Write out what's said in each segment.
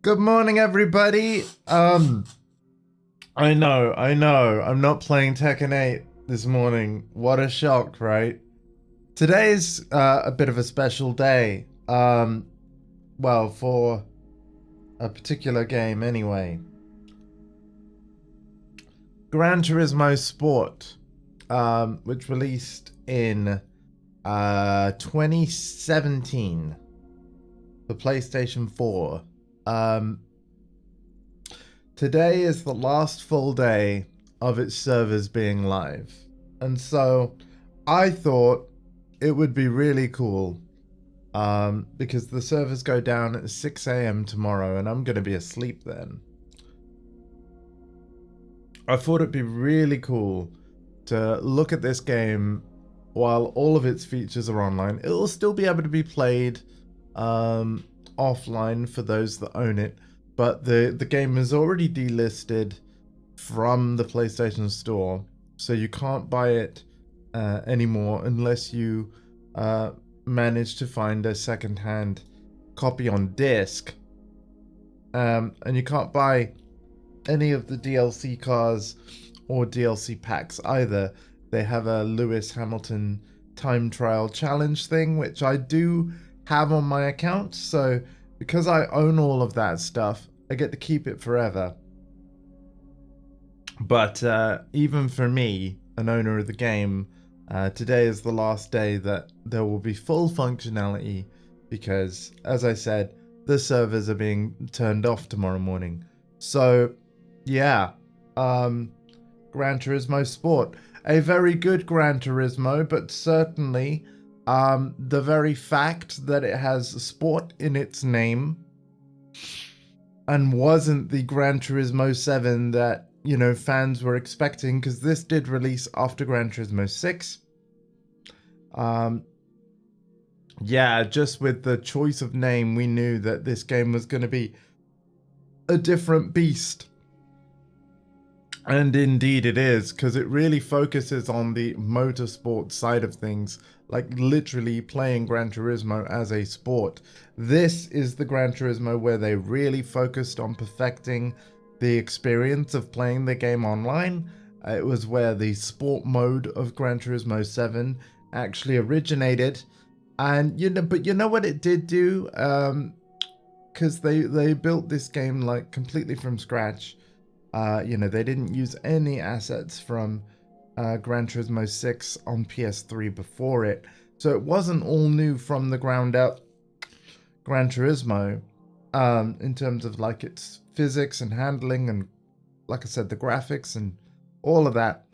Good morning, everybody. I know. I'm not playing Tekken 8 this morning. What a shock, right? Today's a bit of a special day. Well, for a particular game anyway. Gran Turismo Sport, which released in 2017 for PlayStation 4. Today is the last full day of its servers being live. And so I thought it would be really cool because the servers go down at 6 a.m. tomorrow and I'm going to be asleep then. I thought it'd be really cool to look at this game while all of its features are online. It'll still be able to be played offline for those that own it, but the game is already delisted from the PlayStation Store, so you can't buy it anymore unless you manage to find a second-hand copy on disc. And you can't buy any of the DLC cars or DLC packs either. They have a Lewis Hamilton time trial challenge thing, which I do have on my account, so because I own all of that stuff, I get to keep it forever. But even for me, an owner of the game, today is the last day that there will be full functionality because, as I said, the servers are being turned off tomorrow morning. So yeah, Gran Turismo Sport, a very good Gran Turismo, but certainly the very fact that it has sport in its name and wasn't the Gran Turismo 7 that, you know, fans were expecting, because this did release after Gran Turismo 6. Yeah, just with the choice of name, we knew that this game was going to be a different beast. And indeed it is, because it really focuses on the motorsport side of things, like literally playing Gran Turismo as a sport. This is the Gran Turismo where they really focused on perfecting the experience of playing the game online. It was where the sport mode of Gran Turismo 7 actually originated. And you know what it did do? Because they built this game like completely from scratch. You know, they didn't use any assets from Gran Turismo 6 on PS3 before it. So it wasn't all new from the ground up Gran Turismo in terms of like its physics and handling and, like I said, the graphics and all of that.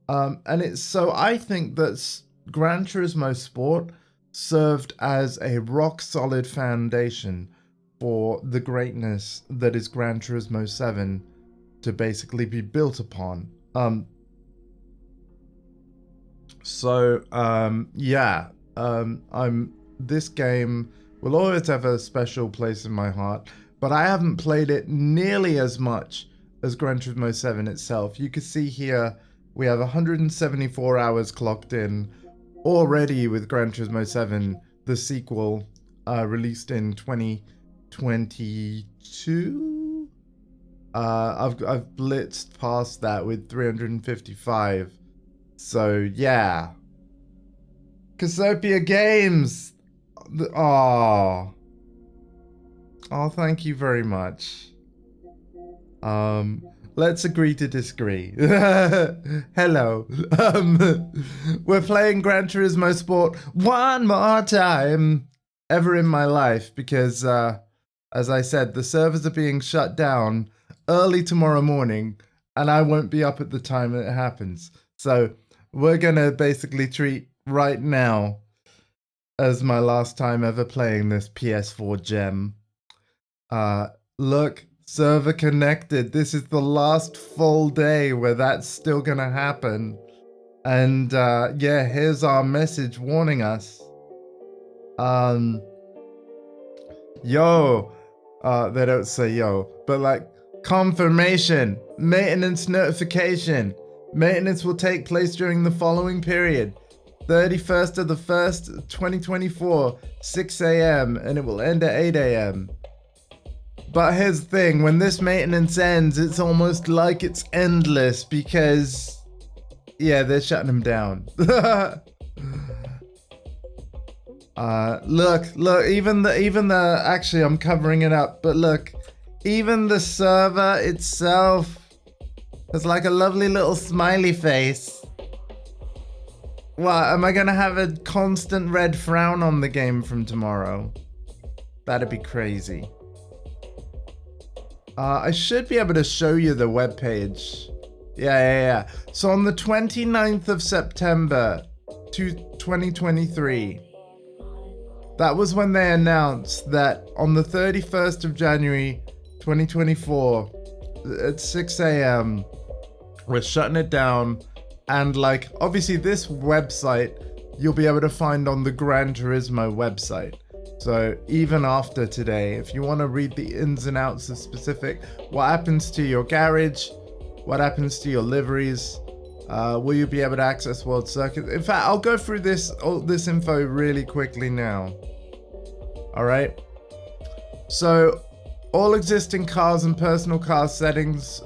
And it's so I think that Gran Turismo Sport served as a rock solid foundation for the greatness that is Gran Turismo 7 to basically be built upon. Yeah, this game will always have a special place in my heart, but I haven't played it nearly as much as Gran Turismo 7 itself. You can see here we have 174 hours clocked in already with Gran Turismo 7, the sequel, released in 2022. I've blitzed past that with 355. So yeah, Cassiopeia Games. Oh, thank you very much. Let's agree to disagree. Hello. We're playing Gran Turismo Sport one more time ever in my life because, as I said, the servers are being shut down early tomorrow morning, and I won't be up at the time that it happens. So we're gonna basically treat right now as my last time ever playing this PS4 gem. Look, server connected. This is the last full day where that's still gonna happen. And yeah, here's our message warning us. Yo, they don't say yo, but like, confirmation, maintenance notification. Maintenance will take place during the following period. 31st of the 1st, 2024, 6 a.m. and it will end at 8 a.m. But here's the thing, when this maintenance ends, it's almost like it's endless because, yeah, they're shutting him down. Look, even the, actually I'm covering it up, but look, even the server itself has like a lovely little smiley face. What, am I gonna have a constant red frown on the game from tomorrow? That'd be crazy. I should be able to show you the webpage. Yeah. So on the 29th of September 2023, that was when they announced that on the 31st of January 2024 at 6 a.m. we're shutting it down. And like, obviously this website you'll be able to find on the Gran Turismo website. So even after today, if you want to read the ins and outs of specific, what happens to your garage, what happens to your liveries, will you be able to access World Circuit? In fact, I'll go through all this info really quickly now. All right. So all existing cars and personalized car settings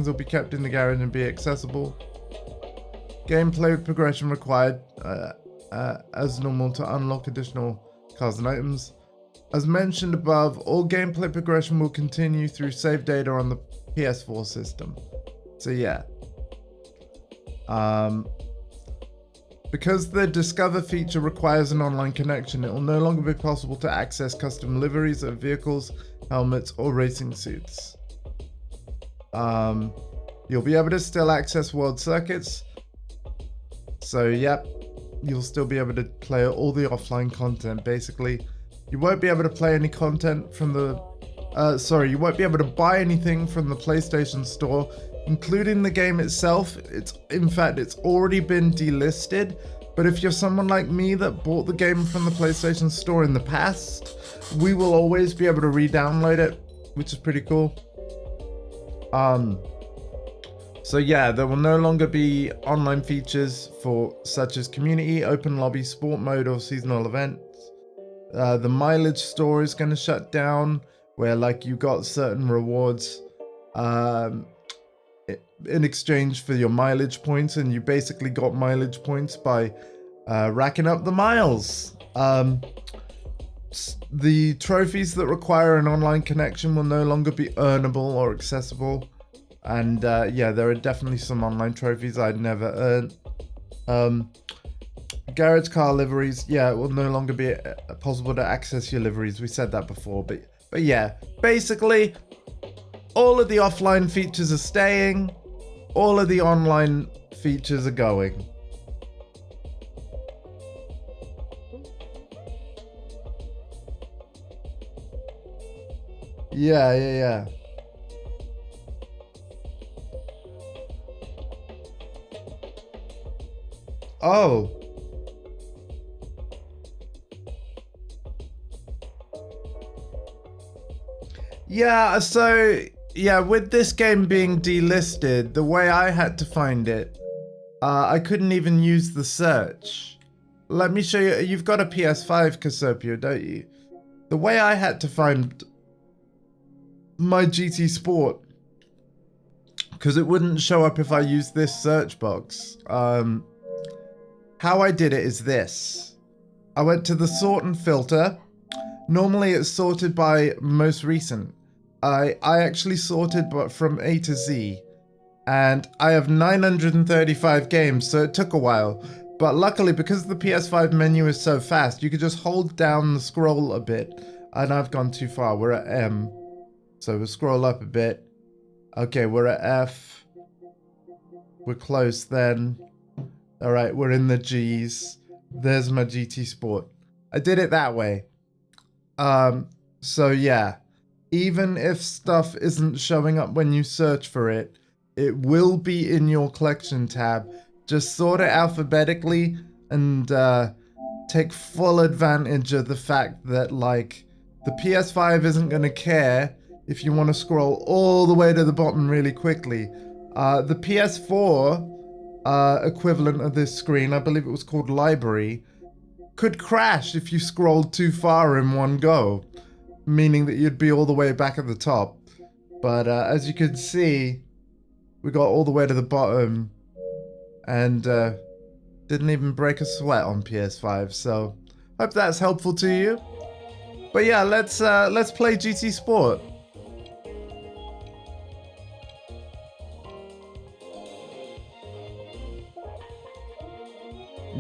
will be kept in the garage and be accessible. Gameplay progression required as normal to unlock additional cars and items. As mentioned above, all gameplay progression will continue through save data on the PS4 system. So yeah. Because the Discover feature requires an online connection, it will no longer be possible to access custom liveries of vehicles, helmets, or racing suits. You'll be able to still access world circuits. So yep, you'll still be able to play all the offline content basically. You won't be able to play any content from the you won't be able to buy anything from the PlayStation Store, including the game itself. In fact, it's already been delisted, but if you're someone like me that bought the game from the PlayStation Store in the past, we will always be able to re-download it, which is pretty cool. So yeah, there will no longer be online features for such as community, open lobby, sport mode, or seasonal events. The mileage store is going to shut down, where like you got certain rewards in exchange for your mileage points, and you basically got mileage points by racking up the miles. The trophies that require an online connection will no longer be earnable or accessible. And yeah, there are definitely some online trophies I'd never earned. Garage car liveries, yeah, it will no longer be possible to access your liveries. We said that before, but yeah, basically all of the offline features are staying, all of the online features are going. Yeah. Oh. Yeah, so, yeah, with this game being delisted, the way I had to find it, I couldn't even use the search. Let me show you. You've got a PS5, Casopio, don't you? The way I had to find my GT Sport, because it wouldn't show up if I used this search box. How I did it is this. I went to the sort and filter. Normally it's sorted by most recent. I actually sorted but from A to Z. And I have 935 games, so it took a while. But luckily, because the PS5 menu is so fast, you could just hold down the scroll a bit. And I've gone too far. We're at M. So we'll scroll up a bit. Okay, we're at F. We're close then. All right, we're in the G's. There's my GT Sport. I did it that way. So yeah, even if stuff isn't showing up when you search for it, it will be in your collection tab. Just sort it alphabetically and take full advantage of the fact that like the PS5 isn't going to care if you want to scroll all the way to the bottom really quickly. The PS4 equivalent of this screen, I believe it was called Library, could crash if you scrolled too far in one go. meaning that you'd be all the way back at the top. But as you can see, we got all the way to the bottom and didn't even break a sweat on PS5. So hope that's helpful to you. But yeah, let's play GT Sport.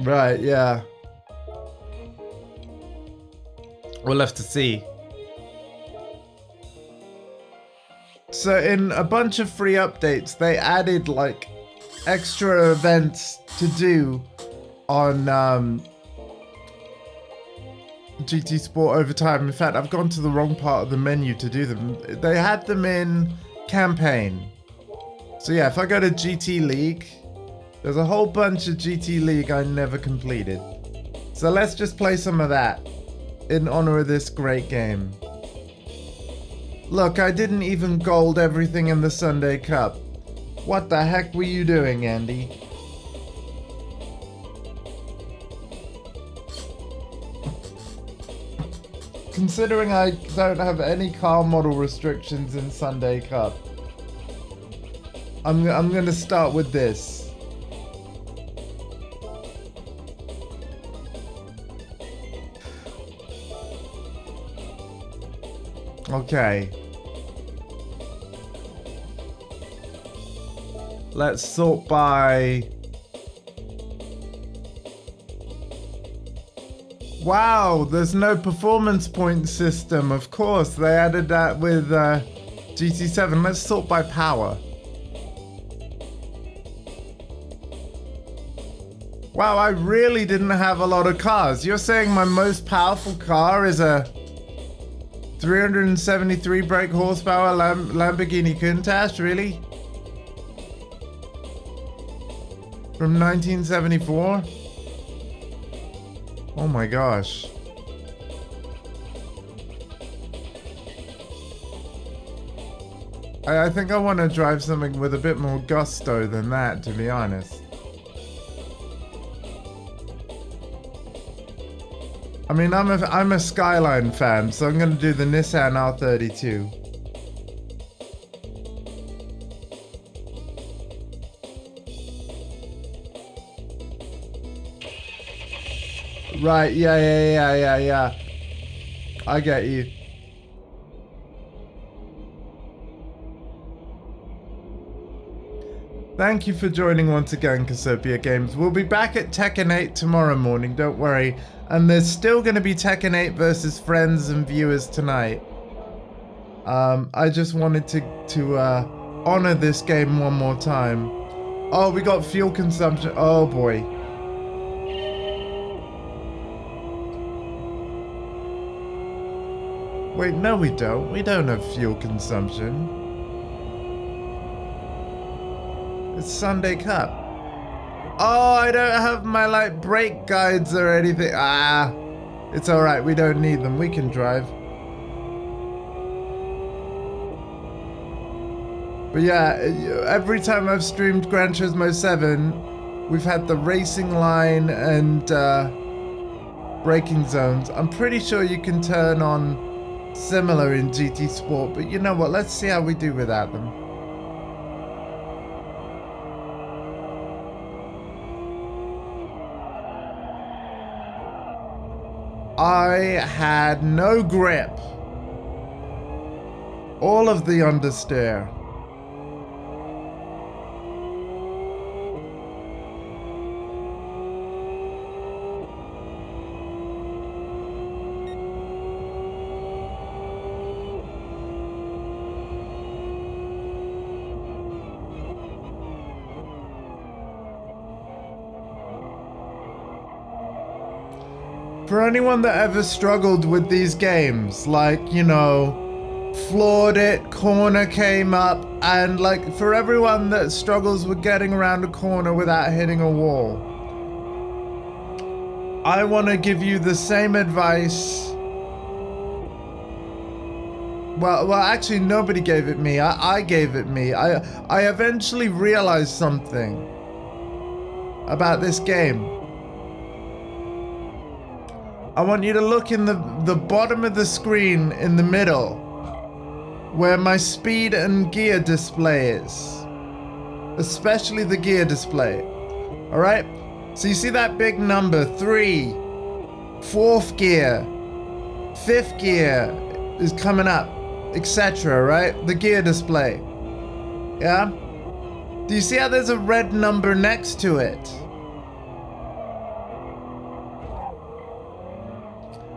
Right, yeah. We'll have to see. So in a bunch of free updates, they added like extra events to do on GT Sport over time. In fact, I've gone to the wrong part of the menu to do them. They had them in campaign. So yeah, if I go to GT League, there's a whole bunch of GT League I never completed. So let's just play some of that in honor of this great game. Look, I didn't even gold everything in the Sunday Cup. What the heck were you doing, Andy? Considering I don't have any car model restrictions in Sunday Cup, I'm gonna start with this. Okay. Let's sort by... Wow, there's no performance point system. Of course, they added that with GT7. Let's sort by power. Wow, I really didn't have a lot of cars. You're saying my most powerful car is a 373 brake horsepower Lamborghini Countach, really? From 1974? Oh my gosh. I think I want to drive something with a bit more gusto than that, to be honest. I mean, I'm a Skyline fan, so I'm going to do the Nissan R32. Right, yeah. I get you. Thank you for joining once again, Casopia Games. We'll be back at Tekken 8 tomorrow morning, don't worry. And there's still going to be Tekken 8 versus friends and viewers tonight. I just wanted to honor this game one more time. Oh, we got fuel consumption. Oh boy. Wait, no we don't. We don't have fuel consumption. It's Sunday Cup. Oh, I don't have my like brake guides or anything. Ah, it's alright. We don't need them. We can drive. But yeah, every time I've streamed Gran Turismo 7, we've had the racing line and braking zones. I'm pretty sure you can turn on similar in GT Sport, but you know what? Let's see how we do without them. I had no grip. All of the understeer. For anyone that ever struggled with these games, like, you know, floored it, corner came up, and like for everyone that struggles with getting around a corner without hitting a wall, I want to give you the same advice. Well, actually nobody gave it me. I gave it me. I eventually realized something about this game. I want you to look in the bottom of the screen in the middle, where my speed and gear display is. Especially the gear display. Alright? So you see that big number, 3, 4th gear, 5th gear is coming up, etc., right? The gear display. Yeah? Do you see how there's a red number next to it?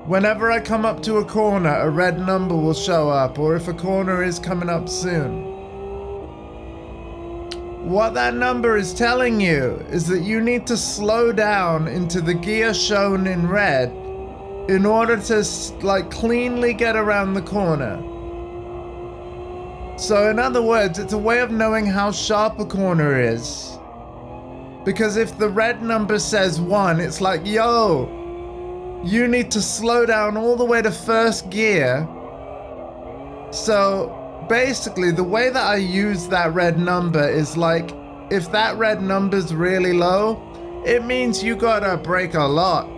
Whenever I come up to a corner, a red number will show up, or if a corner is coming up soon. What that number is telling you is that you need to slow down into the gear shown in red in order to like cleanly get around the corner. So in other words, it's a way of knowing how sharp a corner is. Because if the red number says 1, it's like, yo, you need to slow down all the way to 1st gear. So basically the way that I use that red number is like, if that red number's really low, it means you gotta brake a lot.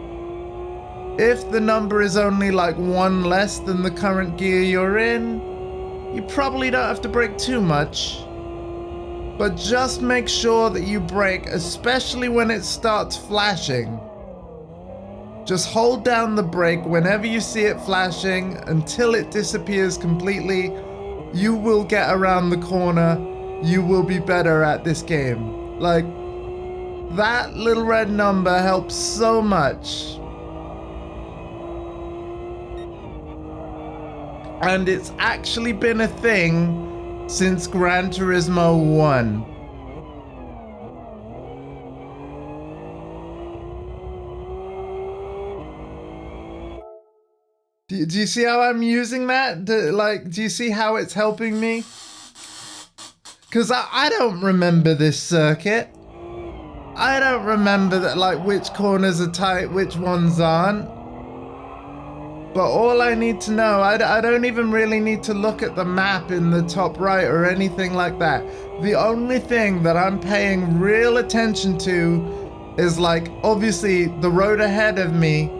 If the number is only like 1 less than the current gear you're in, you probably don't have to brake too much. But just make sure that you brake, especially when it starts flashing. Just hold down the brake whenever you see it flashing until it disappears completely. You will get around the corner. You will be better at this game. Like, that little red number helps so much. And it's actually been a thing since Gran Turismo 1. Do you see how I'm using that? Do you see how it's helping me? Because I don't remember this circuit. I don't remember that, like, which corners are tight, which ones aren't. But all I need to know, I don't even really need to look at the map in the top right or anything like that. The only thing that I'm paying real attention to is, like, obviously the road ahead of me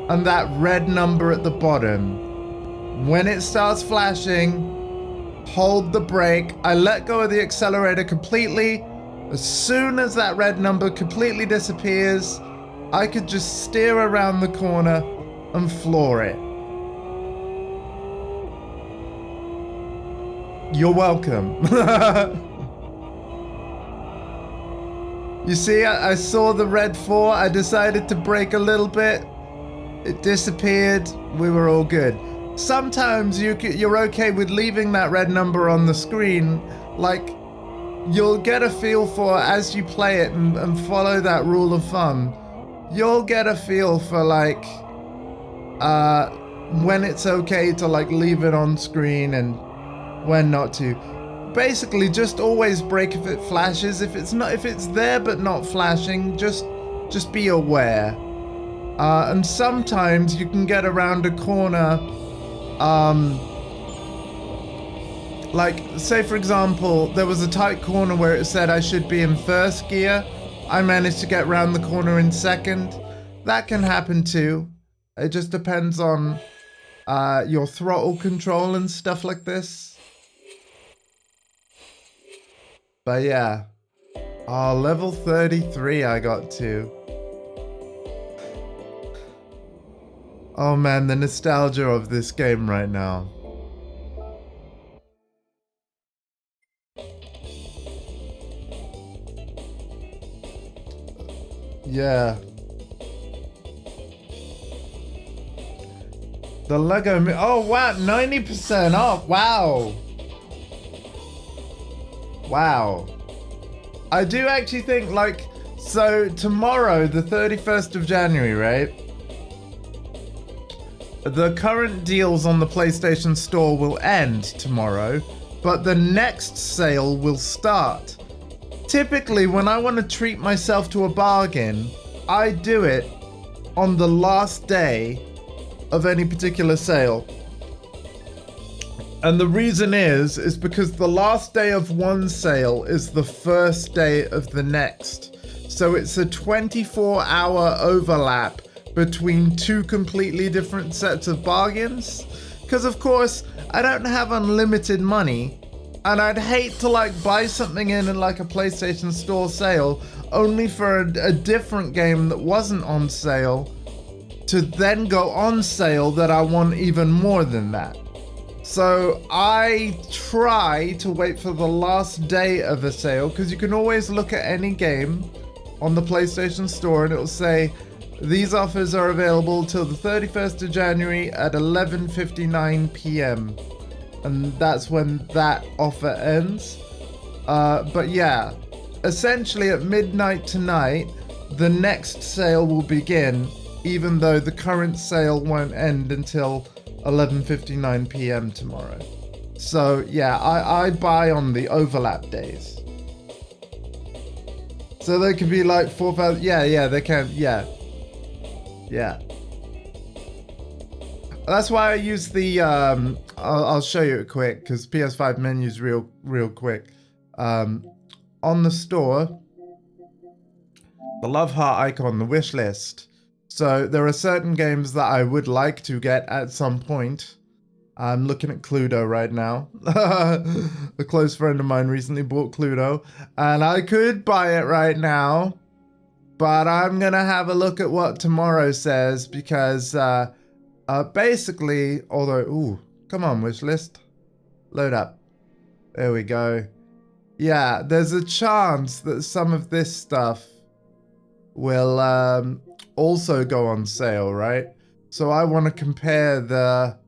and that red number at the bottom. When it starts flashing, hold the brake. I let go of the accelerator completely. As soon as that red number completely disappears, I could just steer around the corner and floor it. You're welcome. You see, I saw the red 4. I decided to brake a little bit. It disappeared. We were all good. Sometimes you're okay with leaving that red number on the screen. Like, you'll get a feel for, as you play it and follow that rule of thumb, you'll get a feel for, like, when it's okay to, like, leave it on screen and when not to. Basically, just always brake if it flashes. If it's there but not flashing, just be aware. And sometimes you can get around a corner, like, say for example, there was a tight corner where it said I should be in 1st gear. I managed to get around the corner in 2nd. That can happen too. It just depends on your throttle control and stuff like this. But yeah. Oh, level 33 I got to. Oh man, the nostalgia of this game right now. Yeah. The Lego, oh wow, 90% off, wow. Wow. I do actually think, like, so tomorrow, the 31st of January, right? The current deals on the PlayStation Store will end tomorrow, but the next sale will start. Typically, when I want to treat myself to a bargain, I do it on the last day of any particular sale. And the reason is because the last day of one sale is the first day of the next. So it's a 24-hour overlap between two completely different sets of bargains. Because of course, I don't have unlimited money, and I'd hate to like buy something in like a PlayStation Store sale only for a different game that wasn't on sale to then go on sale that I want even more than that. So I try to wait for the last day of a sale, because you can always look at any game on the PlayStation Store and it'll say these offers are available till the 31st of January at 11:59 p.m. and that's when that offer ends. But yeah, essentially at midnight tonight, the next sale will begin, even though the current sale won't end until 11:59 p.m. tomorrow. So yeah, I buy on the overlap days. So they could be like 4,000. Yeah, they can. Yeah. That's why I use the. I'll show you it quick because PS5 menu's real quick. On the store, the love heart icon, the wish list. So there are certain games that I would like to get at some point. I'm looking at Cluedo right now. A close friend of mine recently bought Cluedo, and I could buy it right now, but I'm gonna have a look at what tomorrow says because basically, although, ooh, come on, wish list, load up. There we go. Yeah, there's a chance that some of this stuff will also go on sale, right? So I want to compare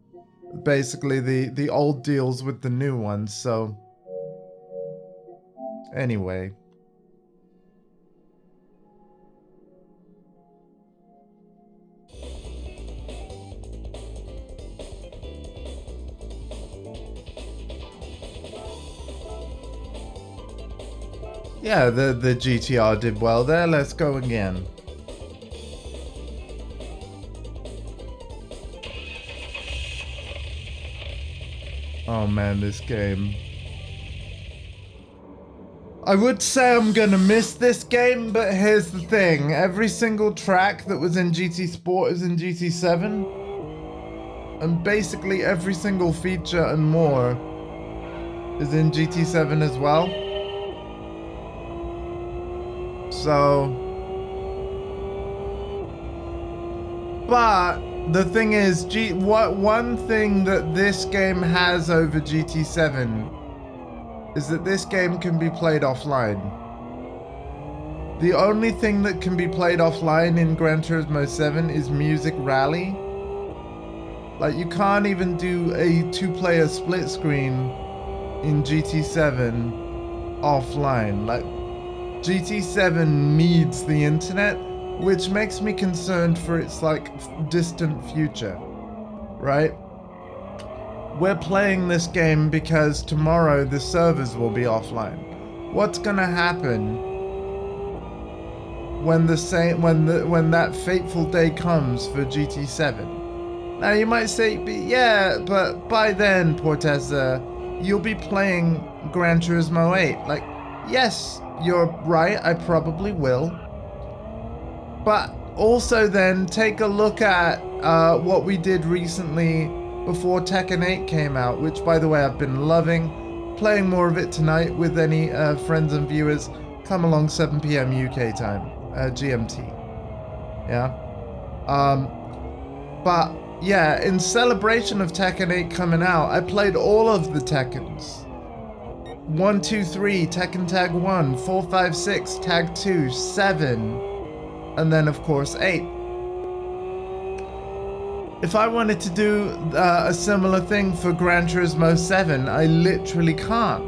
basically the old deals with the new ones. So anyway, yeah, the GTR did well there. Let's go again. Oh man, this game. I would say I'm gonna miss this game, but here's the thing. Every single track that was in GT Sport is in GT7. And basically every single feature and more is in GT7 as well. So... But... the thing is, one thing that this game has over GT7 is that this game can be played offline. The only thing that can be played offline in Gran Turismo 7 is Music Rally. Like, you can't even do a 2-player split screen in GT7 offline. Like, GT7 needs the internet, which makes me concerned for its like distant future, right? We're playing this game because tomorrow the servers will be offline. What's gonna happen when when that fateful day comes for GT7? Now you might say, yeah, but by then, Porteza, you'll be playing Gran Turismo 8. Like, yes, you're right, I probably will. But also then take a look at what we did recently before Tekken 8 came out, which by the way I've been loving. Playing more of it tonight with any friends and viewers. Come along 7 p.m. UK time, GMT. Yeah. But yeah, in celebration of Tekken 8 coming out, I played all of the Tekkens. 1, 2, 3, Tekken Tag 1, 4, 5, 6, Tag 2, 7. And then, of course, 8. If I wanted to do a similar thing for Gran Turismo 7, I literally can't.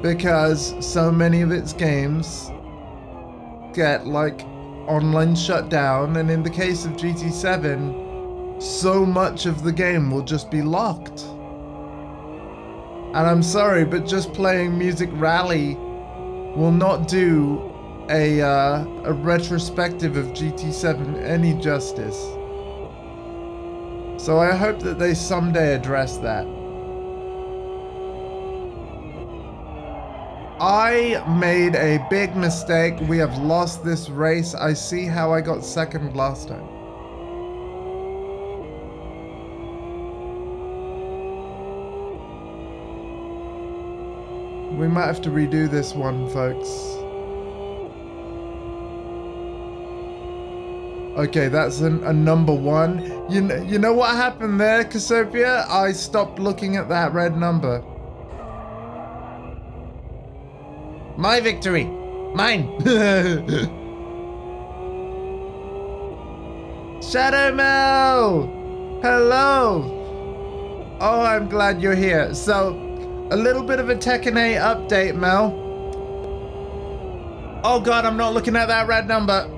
Because so many of its games get, like, online shut down. And in the case of GT7, so much of the game will just be locked. And I'm sorry, but just playing Music Rally will not do a retrospective of GT7 any justice. So I hope that they someday address that. I made a big mistake. We have lost this race. I see how I got second last time. We might have to redo this one, folks. Okay, that's a number one. You know what happened there, Cassiopeia? I stopped looking at that red number. My victory! Mine! Shadow Mel! Hello! Oh, I'm glad you're here. So, a little bit of a Tekken 8 update, Mel. Oh god, I'm not looking at that red number.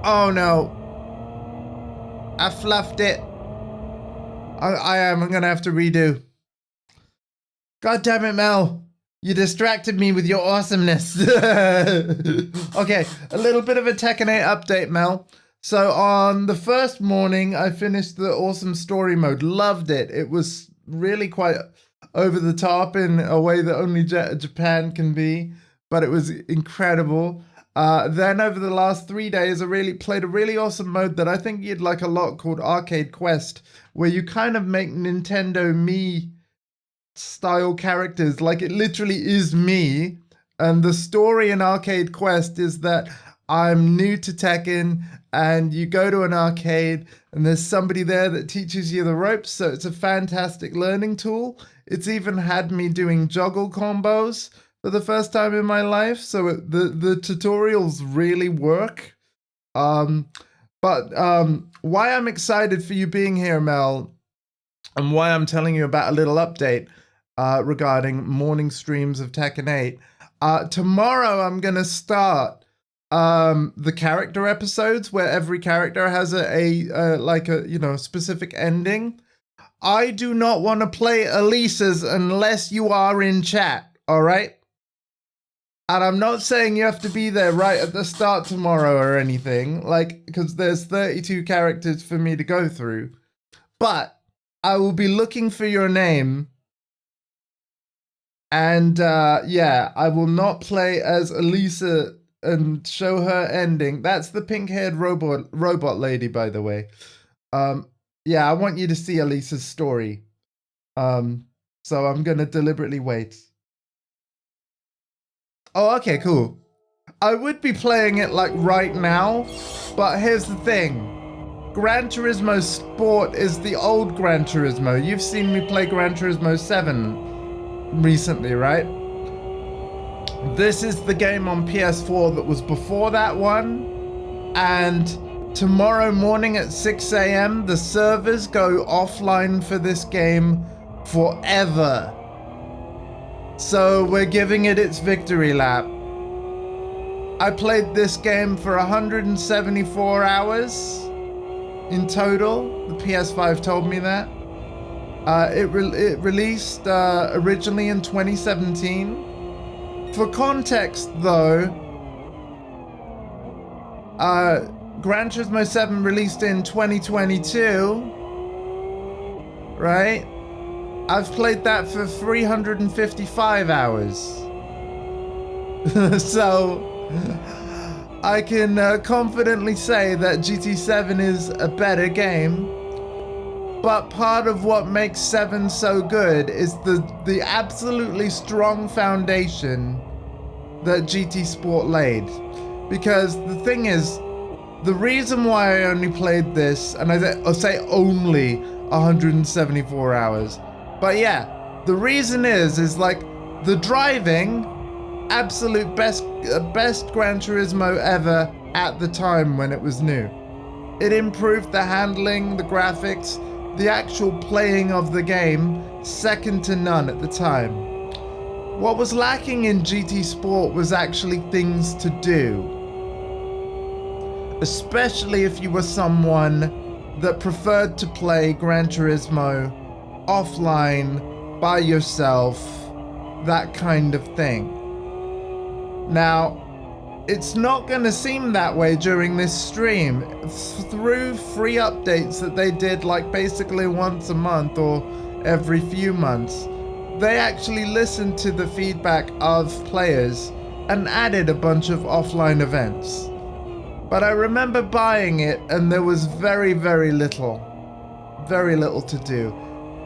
Oh no. I fluffed it. I'm gonna have to redo. God damn it, Mel. You distracted me with your awesomeness. Okay, a little bit of a Tekken 8 update, Mel. So on the first morning, I finished the awesome story mode. Loved it. It was really quite over the top in a way that only Japan can be, but it was incredible. Then over the last 3 days, I played a really awesome mode that I think you'd like a lot called Arcade Quest, where you kind of make Nintendo Mii style characters. Like, it literally is me. And the story in Arcade Quest is that I'm new to Tekken, and you go to an arcade and there's somebody there that teaches you the ropes. So it's a fantastic learning tool. It's even had me doing juggle combos for the first time in my life. So the tutorials really work. Why I'm excited for you being here, Mel, and why I'm telling you about a little update regarding morning streams of Tekken 8. Tomorrow I'm going to start the character episodes where every character has a specific ending. I do not want to play Elisa's unless you are in chat, all right? And I'm not saying you have to be there right at the start tomorrow or anything, like, because there's 32 characters for me to go through. But I will be looking for your name. And yeah, I will not play as Elisa and show her ending. That's the pink-haired robot lady, by the way. Yeah, I want you to see Elisa's story. So I'm gonna deliberately wait. Oh, okay, cool. I would be playing it like right now, but here's the thing. Gran Turismo Sport is the old Gran Turismo. You've seen me play Gran Turismo 7 recently, right? This is the game on PS4 that was before that one. And tomorrow morning at 6 a.m., the servers go offline for this game forever. So we're giving it its victory lap. I played this game for 174 hours in total. The PS5 told me that. It released originally in 2017. For context, though, Gran Turismo 7 released in 2022, right? I've played that for 355 hours. So I can confidently say that GT7 is a better game. But part of what makes 7 so good is the absolutely strong foundation that GT Sport laid. Because the thing is, the reason why I only played this, and I'll say only 174 hours, but yeah, the reason is like the driving, absolute best Gran Turismo ever at the time when it was new. It improved the handling, the graphics, the actual playing of the game, second to none at the time. What was lacking in GT Sport was actually things to do. Especially if you were someone that preferred to play Gran Turismo offline, by yourself, that kind of thing. Now, it's not going to seem that way during this stream. Through free updates that they did like basically once a month or every few months, they actually listened to the feedback of players and added a bunch of offline events. But I remember buying it and there was very little to do.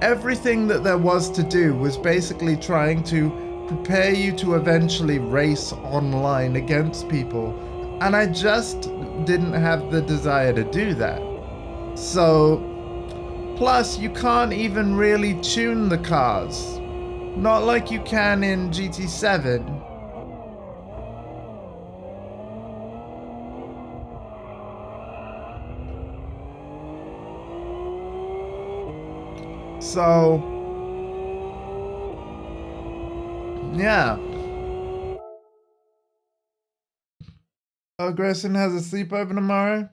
Everything that there was to do was basically trying to prepare you to eventually race online against people. And I just didn't have the desire to do that. So, plus you can't even really tune the cars. Not like you can in GT7. So, yeah. Oh, Grayson has a sleepover tomorrow?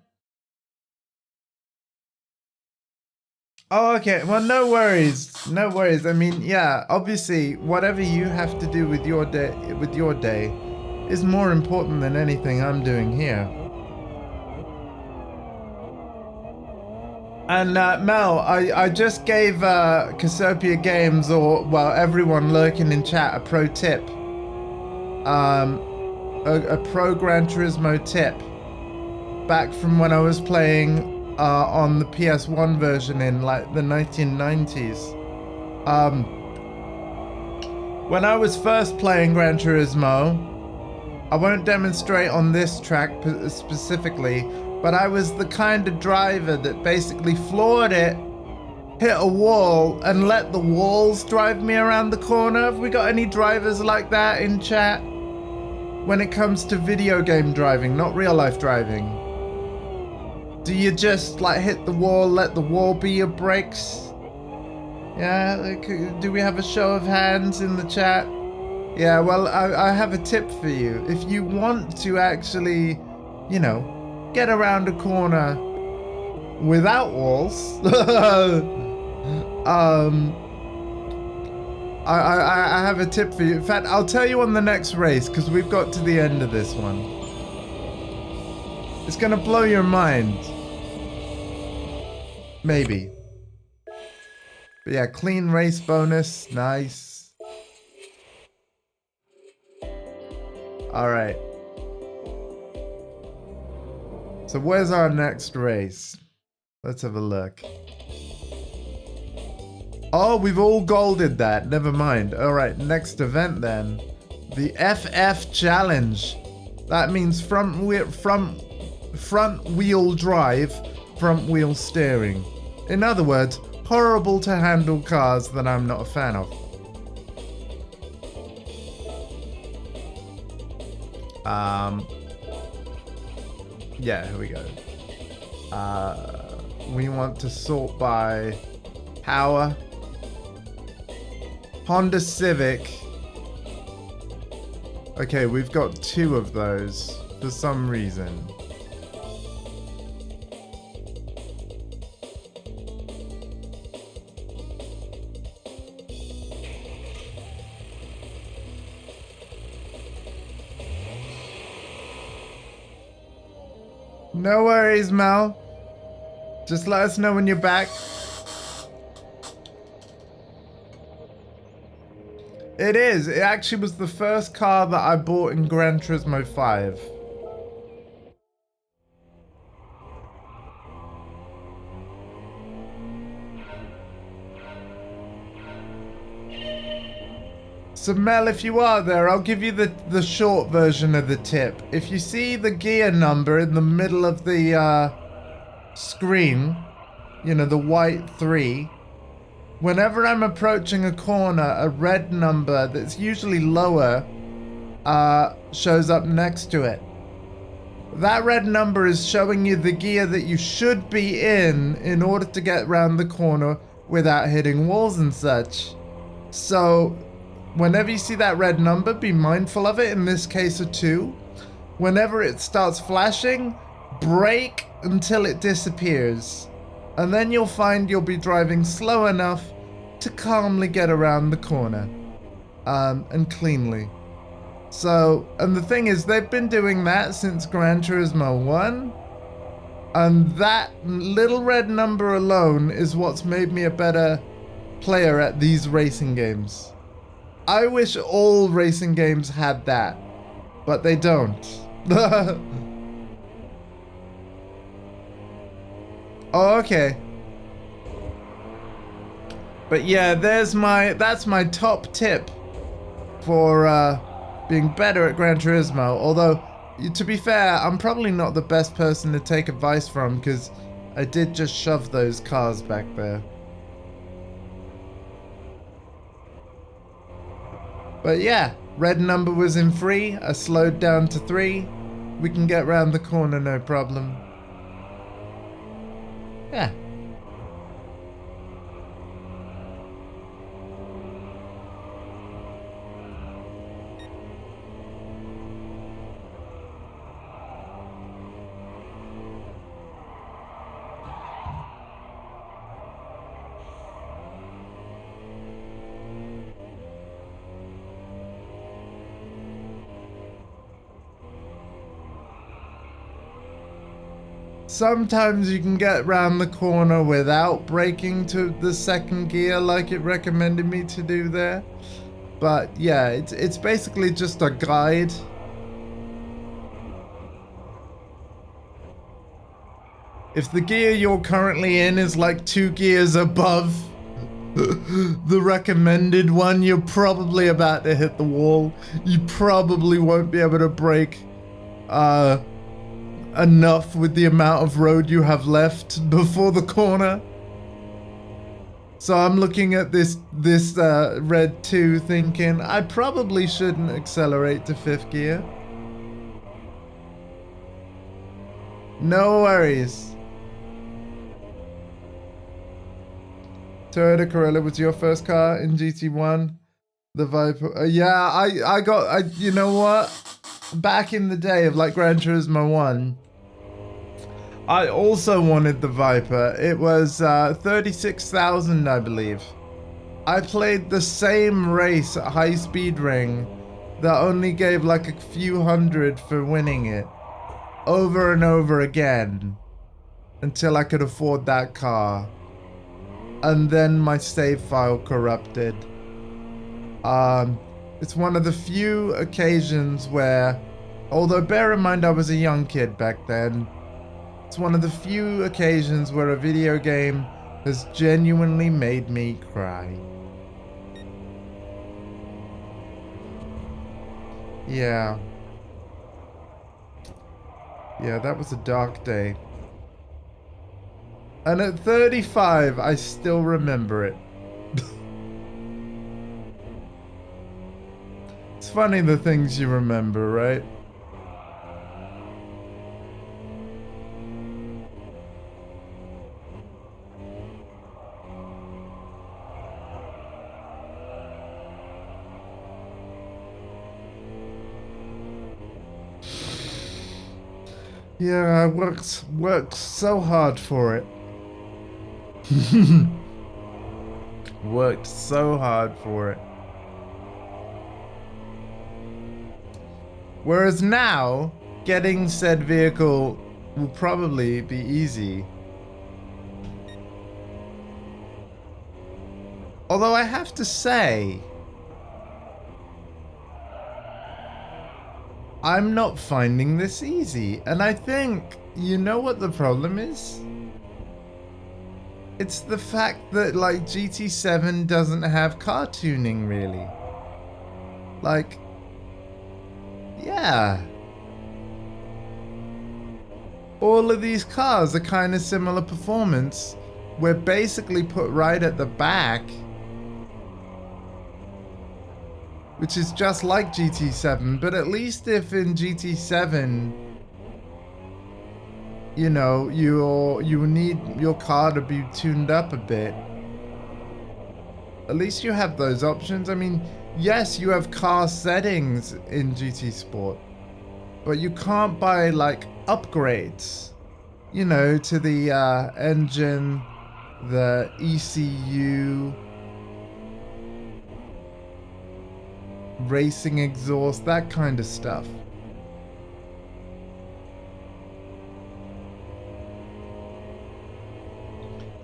Oh, okay. Well, no worries. No worries. I mean, yeah, obviously, whatever you have to do with your day is more important than anything I'm doing here. And Mel, I just gave Cassiopeia Games, or well, everyone lurking in chat, a pro tip. A pro Gran Turismo tip back from when I was playing on the PS1 version in like the 1990s. When I was first playing Gran Turismo, I won't demonstrate on this track specifically, but I was the kind of driver that basically floored it, hit a wall, and let the walls drive me around the corner. Have we got any drivers like that in chat? When it comes to video game driving, not real life driving. Do you just like hit the wall, let the wall be your brakes? Yeah, do we have a show of hands in the chat? Yeah, well, I have a tip for you. If you want to actually, you know, get around a corner without walls, I have a tip for you. In fact, I'll tell you on the next race, because we've got to the end of this one. It's gonna blow your mind. Maybe. But yeah, clean race bonus, nice. Alright. So where's our next race? Let's have a look. Oh, we've all golded that. Never mind. Alright, next event then. The FF Challenge. That means front wheel drive, front wheel steering. In other words, horrible to handle cars that I'm not a fan of. Yeah, here we go. We want to sort by power. Honda Civic. Okay, we've got 2 of those for some reason. No worries, Mel. Just let us know when you're back. It is. It actually was the first car that I bought in Gran Turismo 5. So Mel, if you are there, I'll give you the short version of the tip. If you see the gear number in the middle of the screen, you know, the white 3, whenever I'm approaching a corner, a red number that's usually lower shows up next to it. That red number is showing you the gear that you should be in order to get around the corner without hitting walls and such. So whenever you see that red number, be mindful of it. In this case, a 2. Whenever it starts flashing, brake until it disappears. And then you'll find you'll be driving slow enough to calmly get around the corner. And cleanly. So, and the thing is, they've been doing that since Gran Turismo 1. And that little red number alone is what's made me a better player at these racing games. I wish all racing games had that, but they don't. Oh, okay. But yeah, that's my top tip for being better at Gran Turismo. Although, to be fair, I'm probably not the best person to take advice from because I did just shove those cars back there. But yeah, red number was in 3. I slowed down to 3. We can get round the corner, no problem. Yeah. Sometimes you can get round the corner without braking to the second gear like it recommended me to do there. But yeah, it's basically just a guide. If the gear you're currently in is like 2 gears above the recommended one, you're probably about to hit the wall. You probably won't be able to brake enough with the amount of road you have left before the corner. So I'm looking at this red 2 thinking I probably shouldn't accelerate to 5th gear. No worries. Toyota Corolla was your first car in GT1? The Viper. Yeah, I got, you know what? Back in the day of like Gran Turismo 1, I also wanted the Viper. It was 36,000, I believe. I played the same race at High Speed Ring that only gave like a few hundred for winning it over and over again until I could afford that car. And then my save file corrupted. It's one of the few occasions where, although bear in mind I was a young kid back then, it's one of the few occasions where a video game has genuinely made me cry. Yeah. Yeah, that was a dark day. And at 35, I still remember it. It's funny the things you remember, right? Yeah, I worked so hard for it. Worked so hard for it. Whereas now, getting said vehicle will probably be easy. Although I have to say, I'm not finding this easy. And I think, you know what the problem is? It's the fact that like GT7 doesn't have car tuning really. Like, yeah. All of these cars are kind of similar performance. We're basically put right at the back, which is just like GT7, but at least if in GT7, you know, you need your car to be tuned up a bit, at least you have those options. I mean, yes, you have car settings in GT Sport, but you can't buy like upgrades, you know, to the engine, the ECU, racing exhaust, that kind of stuff.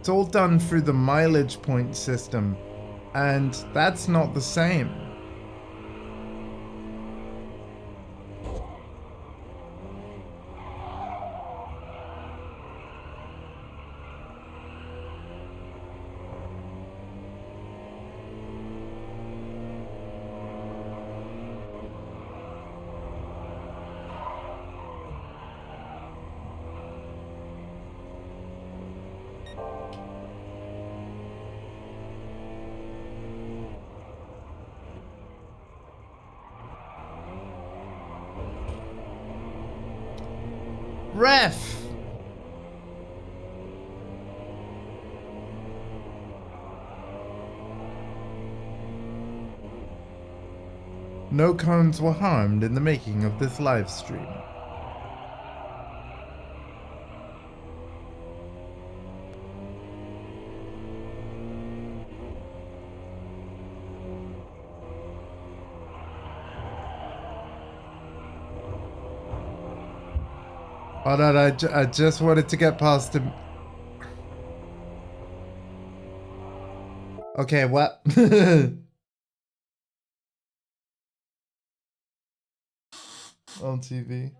It's all done through the mileage point system, and that's not the same. Ref! No cones were harmed in the making of this live stream. Hold on, I just wanted to get past him. Okay, what? On TV.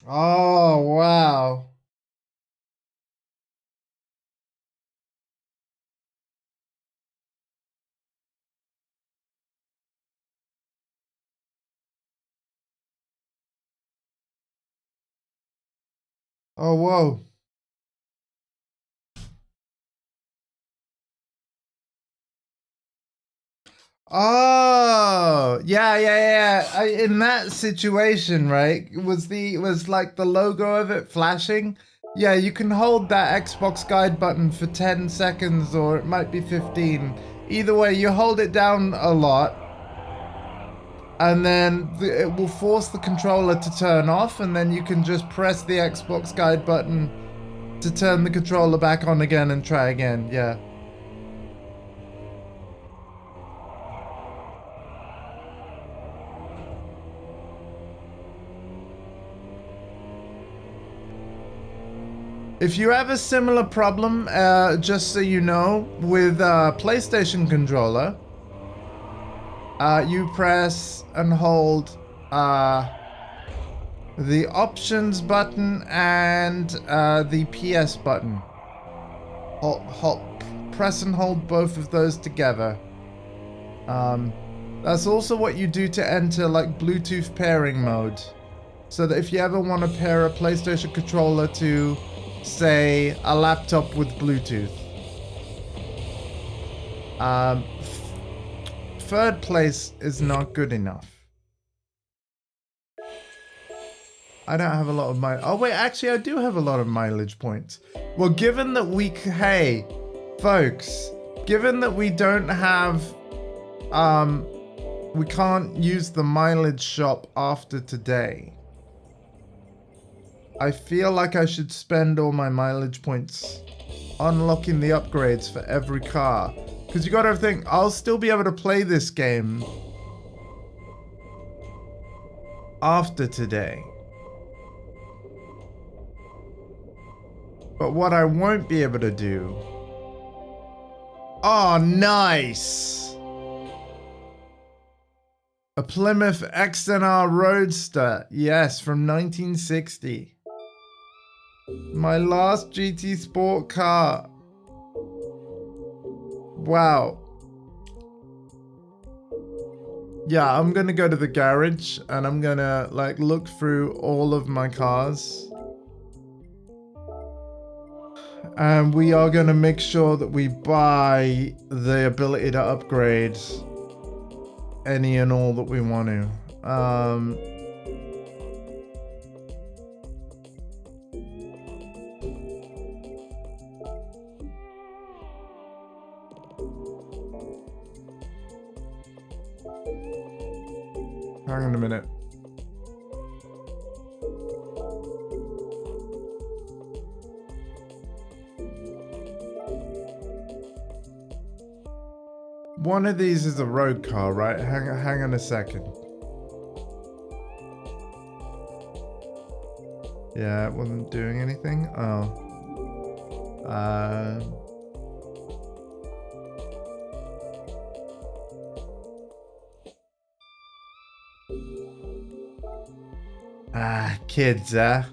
Oh, wow. Oh, whoa. Oh, yeah. In that situation, right, was like the logo of it flashing. Yeah, you can hold that Xbox guide button for 10 seconds, or it might be 15. Either way, you hold it down a lot, and then it will force the controller to turn off, and then you can just press the Xbox guide button to turn the controller back on again and try again. Yeah. If you have a similar problem, just so you know, with a PlayStation controller, you press and hold the options button and the PS button. Press and hold both of those together. That's also what you do to enter like Bluetooth pairing mode. So that if you ever want to pair a PlayStation controller to, say, a laptop with Bluetooth. Third place is not good enough. I don't have a lot of mileage. Oh wait, actually I do have a lot of mileage points. Well, given that hey, folks, given that we don't have, we can't use the mileage shop after today, I feel like I should spend all my mileage points unlocking the upgrades for every car. Because you gotta think, I'll still be able to play this game after today. But what I won't be able to do... Oh, nice! A Plymouth XNR Roadster. Yes, from 1960. My last GT Sport car. Wow. Yeah, I'm gonna go to the garage and I'm gonna like look through all of my cars. And we are gonna make sure that we buy the ability to upgrade any and all that we want to. Hang on a minute. One of these is a road car, right? Hang on a second. Yeah, it wasn't doing anything. Oh. Kids, huh?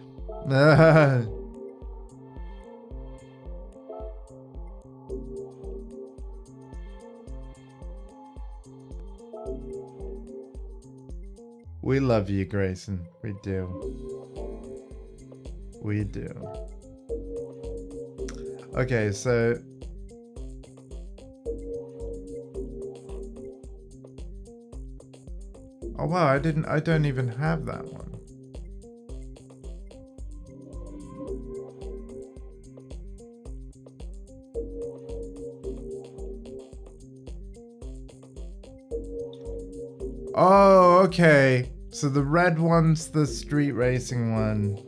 We love you, Grayson. We do. We do. Okay, so oh wow, I don't even have that one. Oh, okay. So the red one's the street racing one.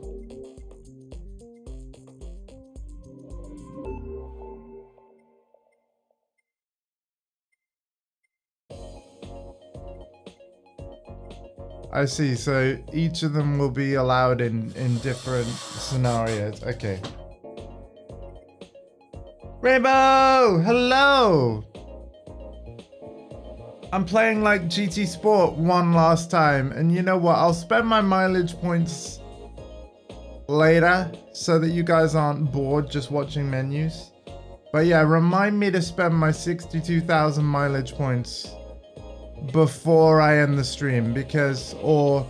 I see, so each of them will be allowed in different scenarios. Okay. Rainbow! Hello! I'm playing like GT Sport one last time, and you know what? I'll spend my mileage points later so that you guys aren't bored just watching menus. But yeah, remind me to spend my 62,000 mileage points before I end the stream, because or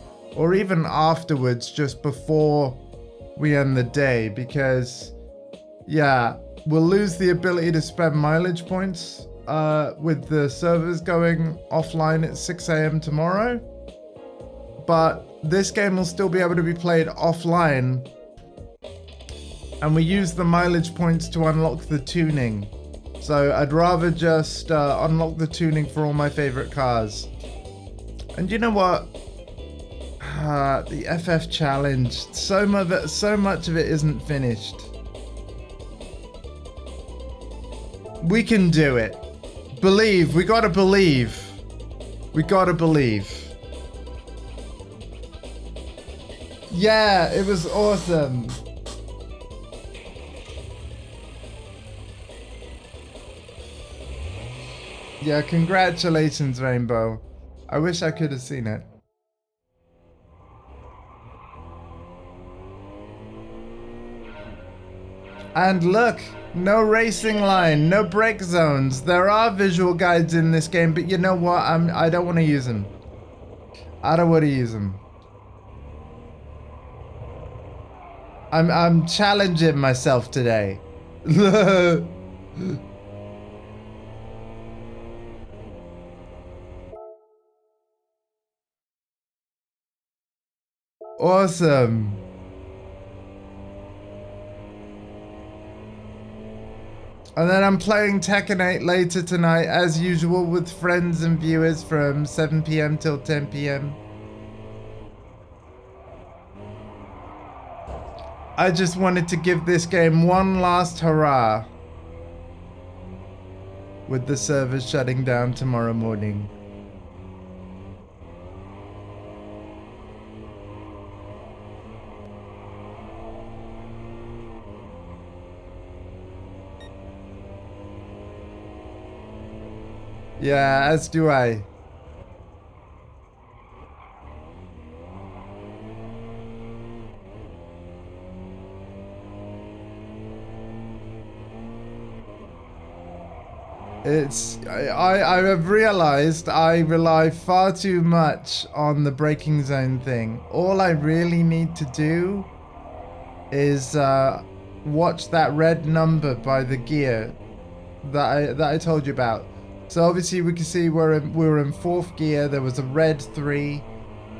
even afterwards, just before we end the day, because yeah, we'll lose the ability to spend mileage points with the servers going offline at 6 a.m. tomorrow, but this game will still be able to be played offline, and we use the mileage points to unlock the tuning. So I'd rather just unlock the tuning for all my favorite cars. And you know what? The FF challenge, so much of it isn't finished. We can do it. Believe, we gotta believe. We gotta believe. Yeah, it was awesome. Yeah, congratulations, Rainbow. I wish I could have seen it. And look, no racing line, no break zones. There are visual guides in this game, but you know what? I don't want to use them. I don't want to use them. I'm challenging myself today. Awesome. And then I'm playing Tekken 8 later tonight, as usual, with friends and viewers from 7 p.m. till 10 p.m. I just wanted to give this game one last hurrah with the servers shutting down tomorrow morning. Yeah, as do I. I have realized I rely far too much on the braking zone thing. All I really need to do is watch that red number by the gear that I told you about. So obviously we can see we were in 4th gear. There was a red 3.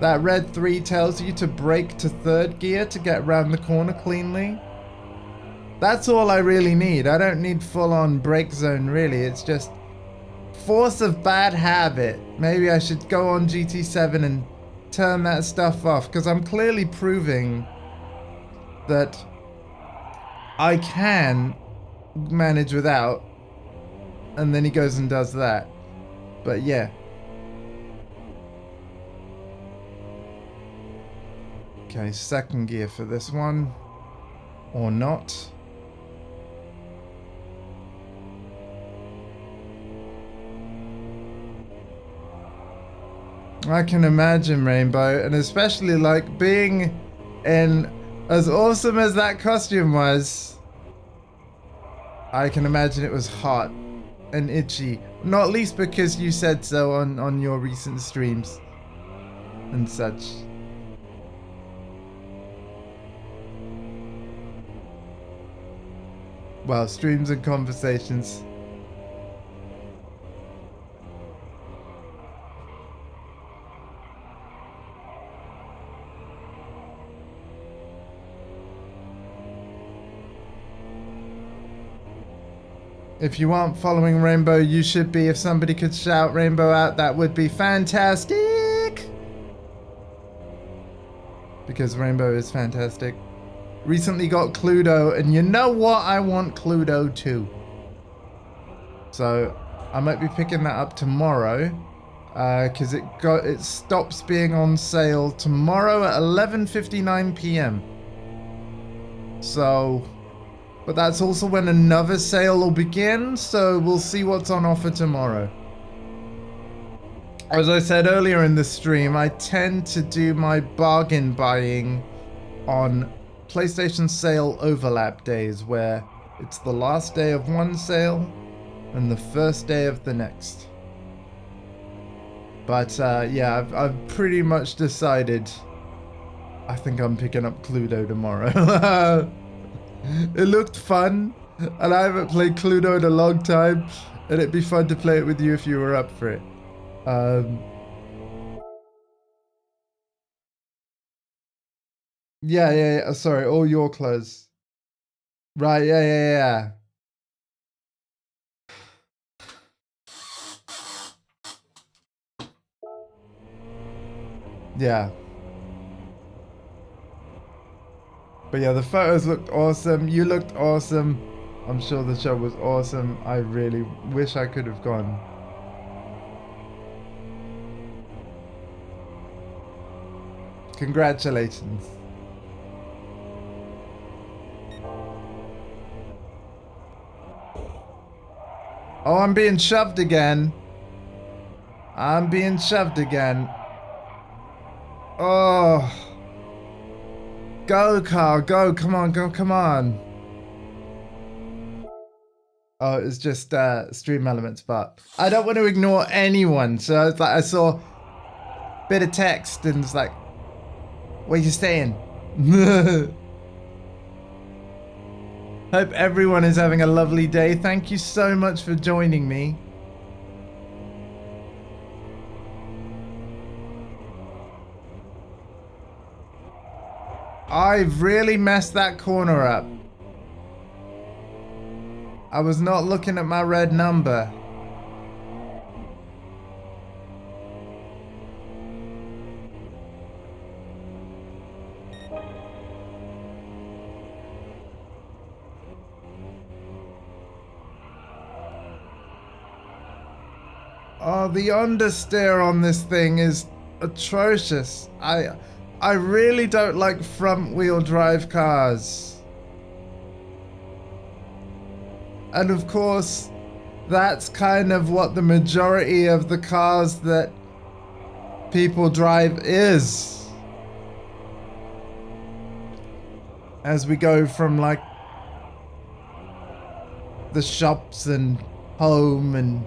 That red 3 tells you to brake to 3rd gear to get around the corner cleanly. That's all I really need. I don't need full-on brake zone, really. It's just force of bad habit. Maybe I should go on GT7 and turn that stuff off, because I'm clearly proving that I can manage without. And then he goes and does that. But yeah. Okay, second gear for this one. Or not. I can imagine, Rainbow, and especially like being in as awesome as that costume was. I can imagine it was hot and itchy, not least because you said so on your recent streams and such. Well, streams and conversations. If you aren't following Rainbow, you should be. If somebody could shout Rainbow out, that would be fantastic. Because Rainbow is fantastic. Recently got Cluedo, and you know what? I want Cluedo too. So I might be picking that up tomorrow. Because it stops being on sale tomorrow at 11:59 p.m. So... But that's also when another sale will begin, so we'll see what's on offer tomorrow. As I said earlier in the stream, I tend to do my bargain buying on PlayStation sale overlap days, where it's the last day of one sale and the first day of the next. But yeah, I've pretty much decided I think I'm picking up Cluedo tomorrow. It looked fun, and I haven't played Cluedo in a long time, and it'd be fun to play it with you if you were up for it. Yeah, sorry, all your clothes. Right, yeah. Yeah. But yeah, the photos looked awesome. You looked awesome. I'm sure the show was awesome. I really wish I could have gone. Congratulations. Oh, I'm being shoved again. I'm being shoved again. Oh. Go, car, go. Come on, go, come on. Oh, it's just stream elements, but I don't want to ignore anyone. So it's like I saw a bit of text and it's like, where you staying? Hope everyone is having a lovely day. Thank you so much for joining me. I've really messed that corner up. I was not looking at my red number. Oh, the understeer on this thing is atrocious. I really don't like front wheel drive cars. And of course, that's kind of what the majority of the cars that people drive is. As we go from like the shops and home and,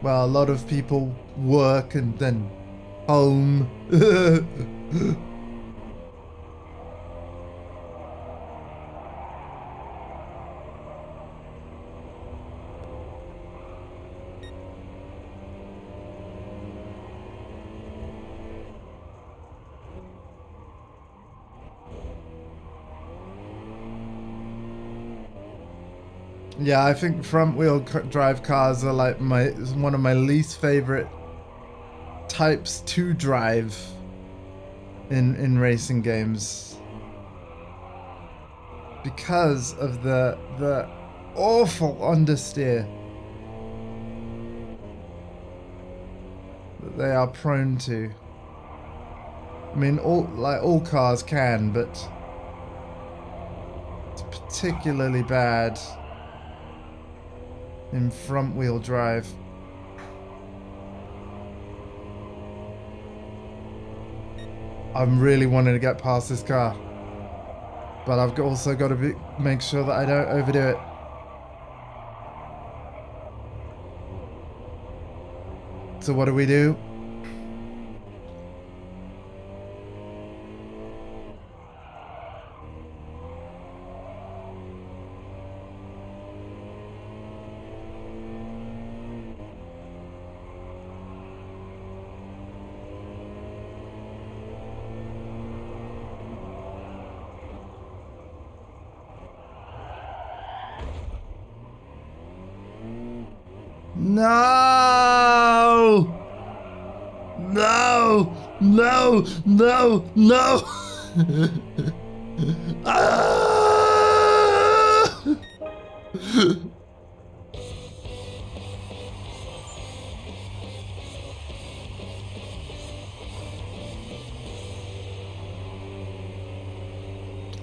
well, a lot of people work and then home. Yeah, I think front wheel drive cars are like one of my least favorite types to drive in racing games, because of the awful understeer that they are prone to. I mean, all cars can, but it's particularly bad in front-wheel drive. I'm really wanting to get past this car, but I've also got to make sure that I don't overdo it. So what do? No! No! No! No! No! Ah!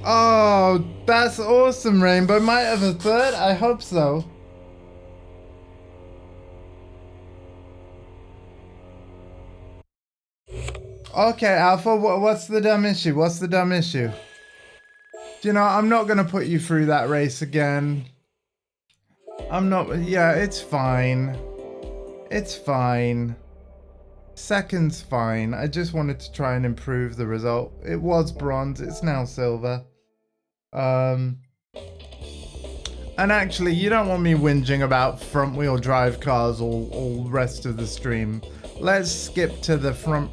Oh, that's awesome, Rainbow. Might have a third? I hope so. Okay, Alpha, what's the dumb issue? What's the dumb issue? You know, I'm not going to put you through that race again. I'm not... Yeah, it's fine. It's fine. Second's fine. I just wanted to try and improve the result. It was bronze. It's now silver. And actually, you don't want me whinging about front-wheel drive cars all rest of the stream. Let's skip to the front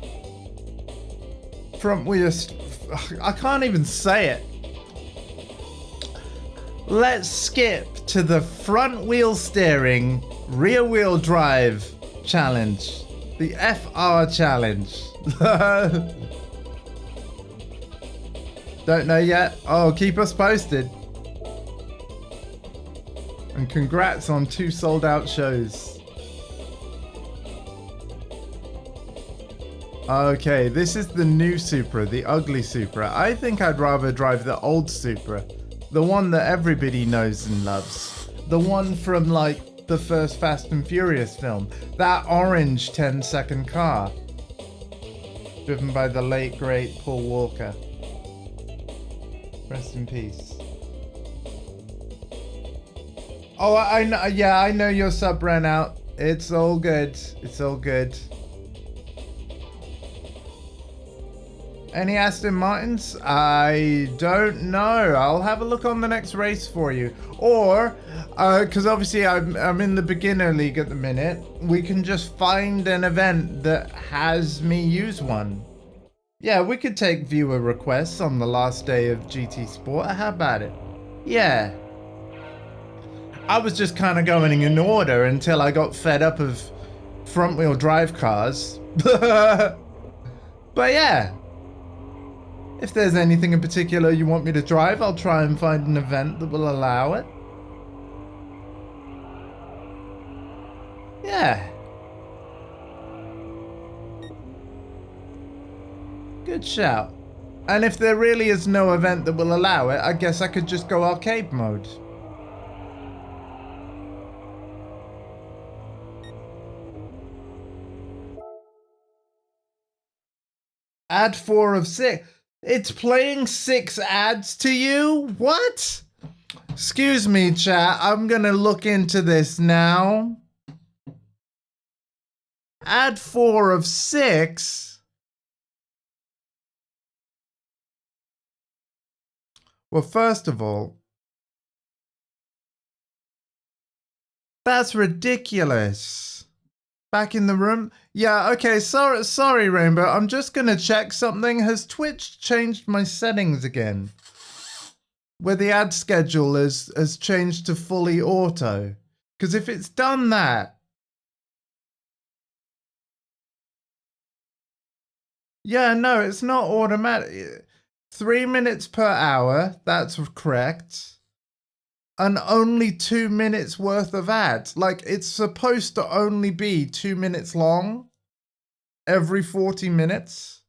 wheel. I can't even say it. Let's skip to the front wheel steering, rear wheel drive challenge. The FR challenge. Don't know yet? Oh, keep us posted. And congrats on 2 sold out shows. Okay, this is the new Supra, the ugly Supra. I think I'd rather drive the old Supra. The one that everybody knows and loves. The one from, like, the first Fast and Furious film. That orange 10-second car. Driven by the late, great Paul Walker. Rest in peace. Oh, I know. Yeah, I know your sub ran out. It's all good. It's all good. Any Aston Martins? I don't know. I'll have a look on the next race for you. Or, because obviously I'm in the beginner league at the minute, we can just find an event that has me use one. Yeah, we could take viewer requests on the last day of GT Sport. How about it? Yeah. I was just kind of going in order until I got fed up of front-wheel drive cars. But yeah. If there's anything in particular you want me to drive, I'll try and find an event that will allow it. Yeah. Good shout. And if there really is no event that will allow it, I guess I could just go arcade mode. Ad 4 of 6. It's playing 6 ads to you? What? Excuse me, chat. I'm gonna look into this now. Ad 4 of 6? Well, first of all, that's ridiculous. Back in the room? Yeah, okay, sorry, Rainbow. I'm just gonna check something. Has Twitch changed my settings again? Where the ad schedule has changed to fully auto? Because if it's done that... Yeah, no, it's not automatic. 3 minutes per hour, that's correct. And only 2 minutes worth of ads. Like, it's supposed to only be 2 minutes long every 40 minutes.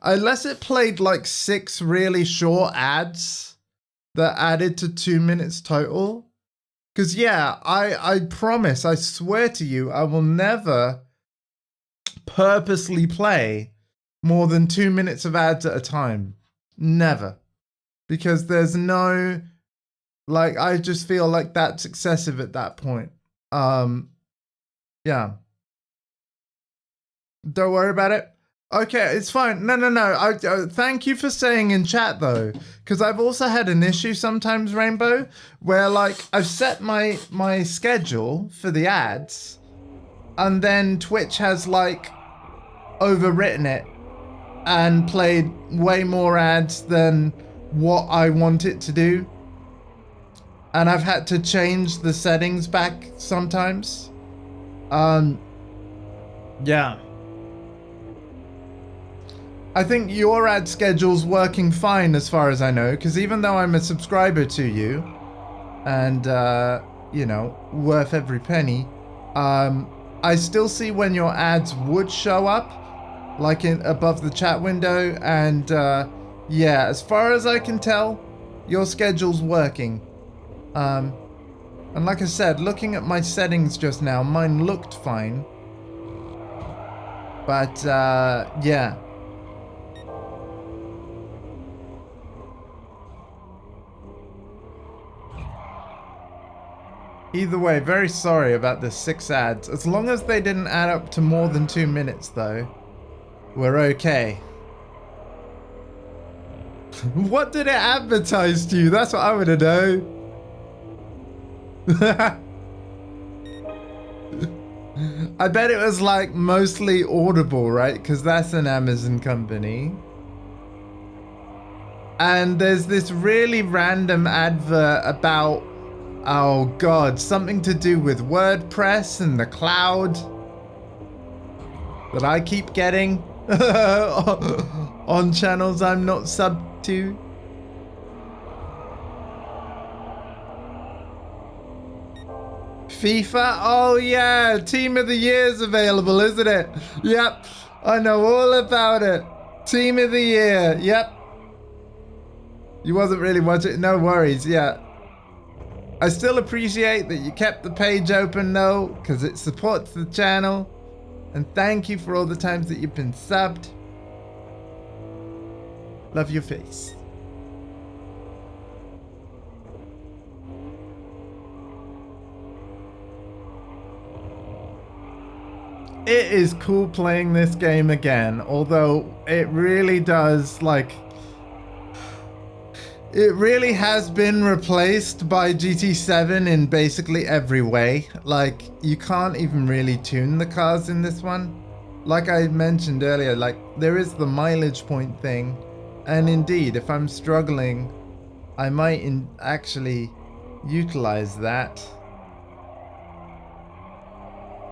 Unless it played like 6 really short ads that added to 2 minutes total. Because yeah, I promise, I swear to you, I will never purposely play more than 2 minutes of ads at a time. Never. Because there's no, like, I just feel like that's excessive at that point. Yeah. Don't worry about it. Okay, it's fine. No. Thank you for saying in chat though, because I've also had an issue sometimes, Rainbow, where like I've set my schedule for the ads, and then Twitch has like overwritten it and played way more ads than what I want it to do, and I've had to change the settings back sometimes. Yeah. I think your ad schedule's working fine as far as I know, because even though I'm a subscriber to you, and, you know, worth every penny, I still see when your ads would show up, like in above the chat window, and, yeah, as far as I can tell, your schedule's working. And like I said, looking at my settings just now, mine looked fine. But, yeah. Either way, very sorry about the 6 ads. As long as they didn't add up to more than 2 minutes, though, we're okay. What did it advertise to you? That's what I want to know. I bet it was like mostly Audible, right? Because that's an Amazon company. And there's this really random advert about, oh god, something to do with WordPress and the cloud that I keep getting on channels I'm not subbed to. FIFA? Oh yeah, Team of the Year's available, isn't it? Yep, I know all about it. Team of the Year, yep. You wasn't really watching, no worries, yeah. I still appreciate that you kept the page open though, because it supports the channel. And thank you for all the times that you've been subbed. Love your face. It is cool playing this game again, although it really does, like, it really has been replaced by GT7 in basically every way. Like, you can't even really tune the cars in this one. Like I mentioned earlier, like, there is the mileage point thing. And indeed, if I'm struggling, I might actually utilize that.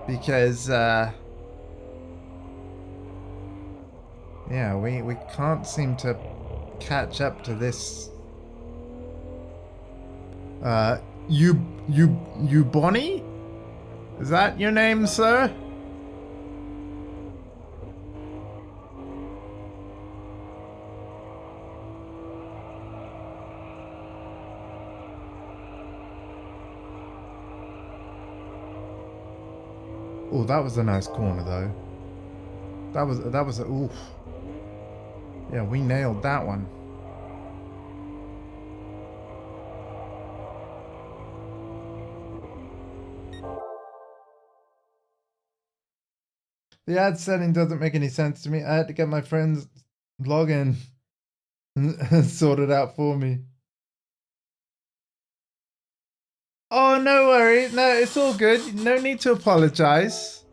Because, yeah, we can't seem to catch up to this. You Bonnie? Is that your name, sir? Oh, that was a nice corner though. That was a oof. Yeah, we nailed that one. The ad setting doesn't make any sense to me. I had to get my friend's login sorted out for me. Oh, no worries. No, it's all good. No need to apologize.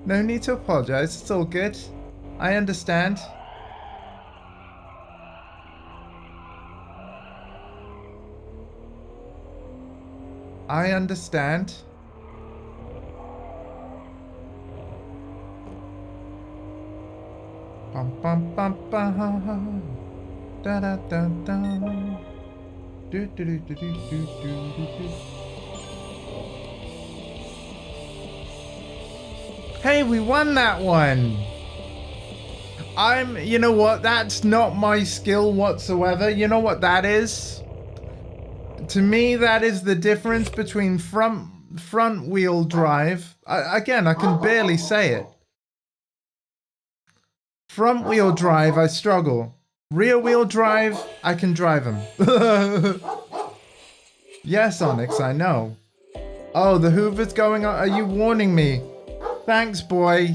No need to apologize. It's all good. I understand. I understand. Bum bum bum bum. Da da da da. Do do do do do do do do. Hey, we won that one. you know what? That's not my skill whatsoever. You know what that is? To me, that is the difference between front wheel drive. Again, I can barely say it. Front wheel drive, I struggle. Rear wheel drive, I can drive them. Yes, Onyx, I know. Oh, the Hoover's going on. Are you warning me? Thanks, boy.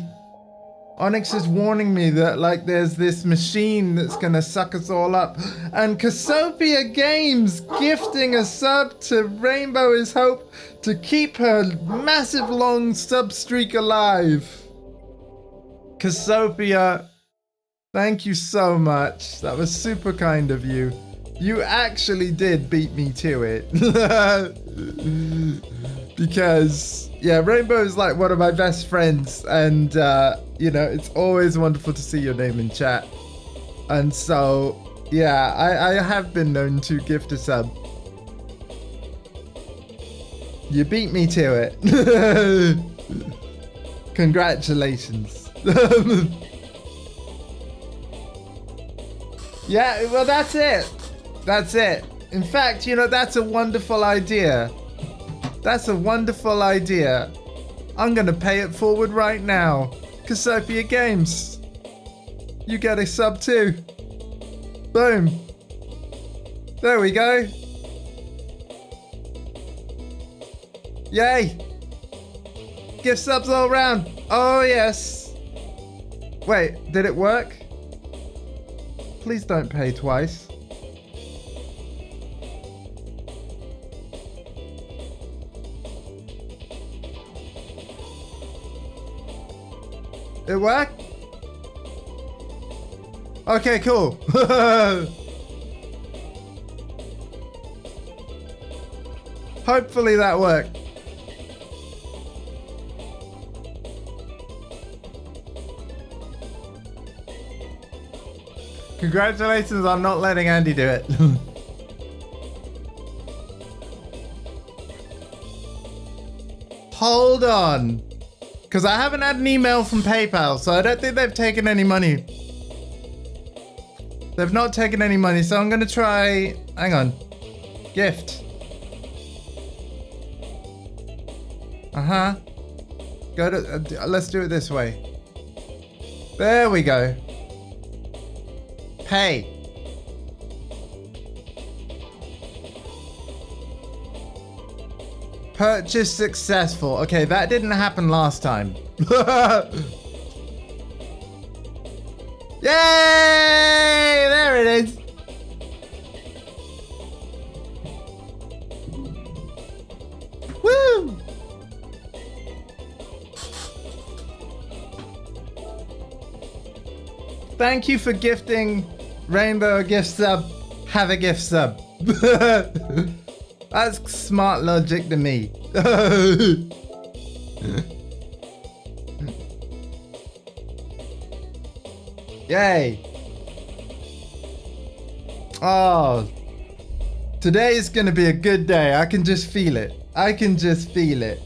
Onyx is warning me that, like, there's this machine that's gonna suck us all up. And Cassiopeia Games gifting a sub to Rainbow is Hope to keep her massive long sub streak alive. Cassiopeia, thank you so much. That was super kind of you. You actually did beat me to it. Because, yeah, Rainbow is like one of my best friends. And, you know, it's always wonderful to see your name in chat. And so, yeah, I have been known to gift a sub. You beat me to it. Congratulations. Yeah, well, that's it. That's it. In fact, you know, that's a wonderful idea. That's a wonderful idea. I'm gonna pay it forward right now. Cassiopeia Games, you get a sub too. Boom. There we go. Yay. Gift subs all around. Oh yes. Wait, did it work? Please don't pay twice. It worked? Okay, cool. Hopefully that worked. Congratulations on not letting Andy do it. Hold on. Because I haven't had an email from PayPal, so I don't think they've taken any money. They've not taken any money, so I'm going to try... Hang on. Gift. Uh-huh. Go to... let's do it this way. There we go. Pay. Purchase successful. Okay, that didn't happen last time. Yay! There it is. Woo! Thank you for gifting Rainbow a gift sub. Have a gift sub. That's smart logic to me. Yay. Oh. Today is going to be a good day. I can just feel it. I can just feel it.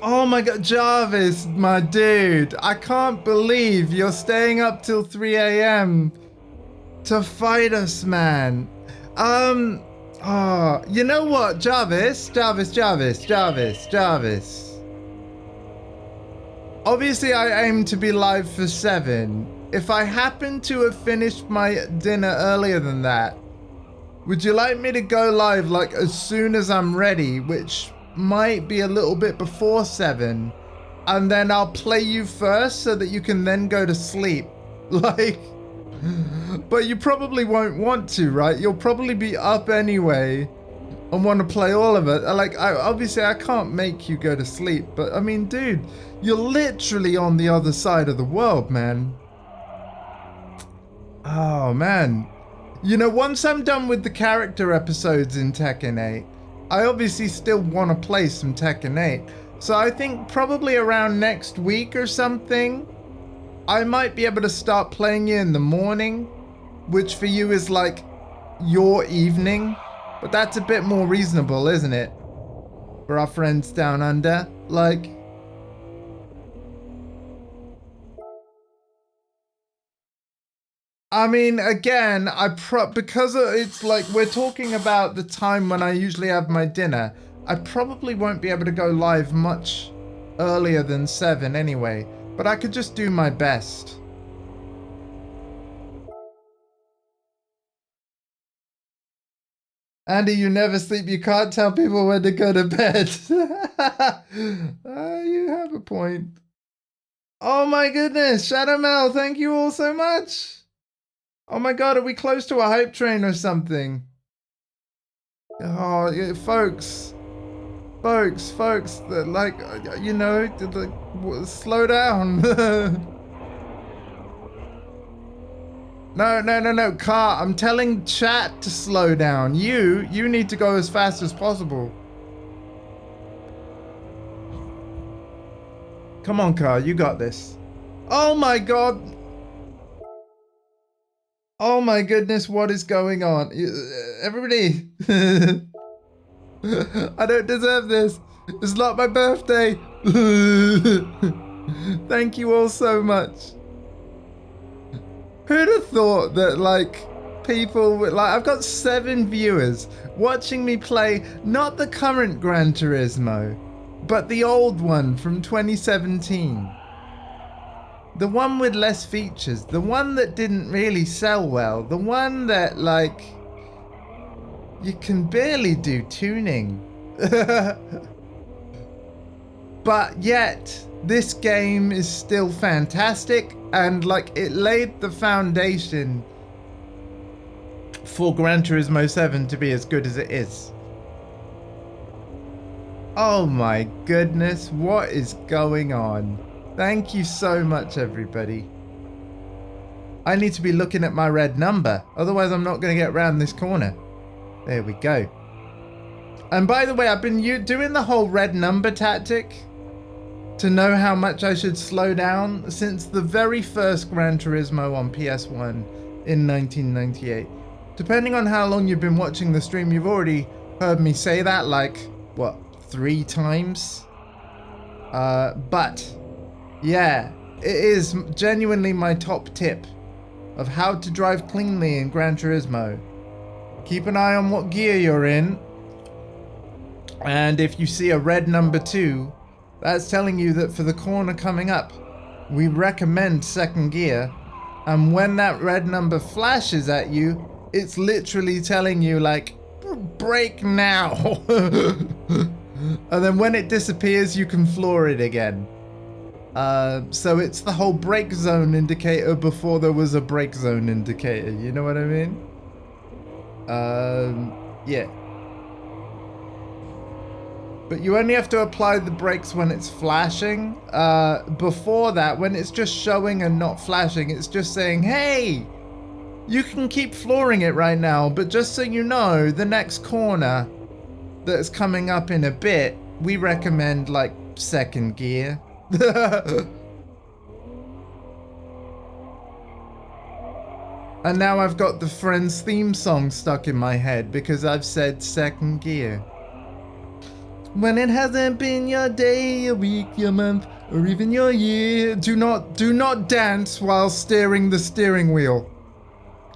Oh my god, Jarvis, my dude. I can't believe you're staying up till 3 a.m. to fight us, man. Oh, you know what, Jarvis? Obviously, I aim to be live for 7. If I happen to have finished my dinner earlier than that, would you like me to go live like as soon as I'm ready, which might be a little bit before 7, and then I'll play you first so that you can then go to sleep? Like... But you probably won't want to, right? You'll probably be up anyway and want to play all of it. Like, obviously I can't make you go to sleep, but I mean, dude, you're literally on the other side of the world, man. Oh, man. You know, once I'm done with the character episodes in Tekken 8, I obviously still want to play some Tekken 8. So I think probably around next week or something, I might be able to start playing you in the morning, which for you is like your evening, but that's a bit more reasonable, isn't it? For our friends down under, like, I mean, again, because it's like we're talking about the time when I usually have my dinner, I probably won't be able to go live much earlier than 7 anyway, but I could just do my best. Andy, you never sleep. You can't tell people when to go to bed. You have a point. Oh my goodness, Shadow Mel, thank you all so much. Oh my god, are we close to a hype train or something? Oh, yeah, folks, like, you know, slow down. No, Car, I'm telling chat to slow down. You need to go as fast as possible. Come on, Car, you got this. Oh my god. Oh my goodness, what is going on? Everybody. I don't deserve this. It's not my birthday. Thank you all so much. Who'd have thought that, like, people with, like, I've got 7 viewers watching me play not the current Gran Turismo, but the old one from 2017. The one with less features, the one that didn't really sell well, the one that, like, you can barely do tuning. But yet, this game is still fantastic, and like it laid the foundation for Gran Turismo 7 to be as good as it is. Oh my goodness, what is going on? Thank you so much, everybody. I need to be looking at my red number, otherwise I'm not going to get round this corner. There we go. And by the way, I've been doing the whole red number tactic to know how much I should slow down since the very first Gran Turismo on PS1 in 1998. Depending on how long you've been watching the stream, you've already heard me say that like, what, 3 times? But yeah, it is genuinely my top tip of how to drive cleanly in Gran Turismo. Keep an eye on what gear you're in, and if you see a red number 2, that's telling you that for the corner coming up, we recommend 2nd gear, and when that red number flashes at you, it's literally telling you like, brake now. And then when it disappears, you can floor it again. So it's the whole brake zone indicator before there was a brake zone indicator, you know what I mean? Yeah. But you only have to apply the brakes when it's flashing. Before that, when it's just showing and not flashing, it's just saying, hey, you can keep flooring it right now, but just so you know, the next corner that's coming up in a bit, we recommend like 2nd gear. And now I've got the Friends theme song stuck in my head because I've said 2nd gear. When it hasn't been your day, your week, your month, or even your year, do not dance while steering the steering wheel.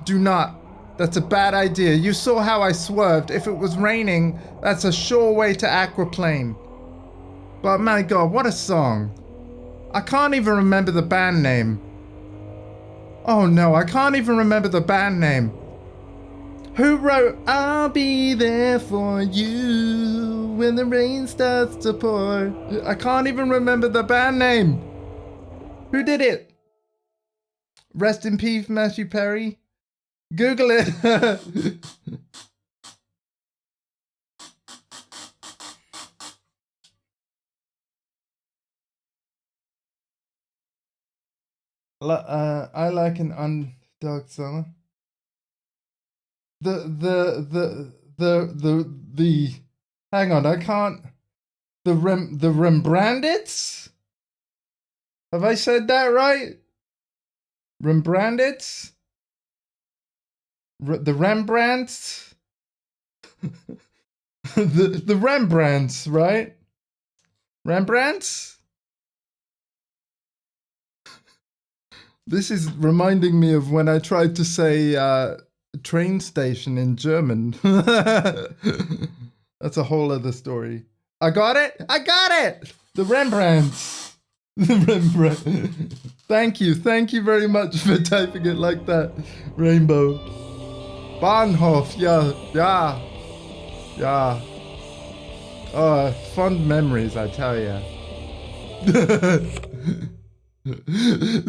Do not. That's a bad idea. You saw how I swerved. If it was raining, that's a sure way to aquaplane. But my god, what a song. I can't even remember the band name. Oh no, I can't even remember the band name. Who wrote I'll be there for you when the rain starts to pour? I can't even remember the band name. Who did it? Rest in peace, Matthew Perry. Google it. I like an underdog song. The hang on, I can't. The Rembrandts? Have I said that right? Rembrandts? The Rembrandts? the Rembrandts, right? Rembrandts? This is reminding me of when I tried to say train station in German. That's a whole other story. I got it! I got it! The Rembrandts. The Rembrandt. Thank you very much for typing it like that, Rainbow. Bahnhof, yeah. Oh, fond memories, I tell ya.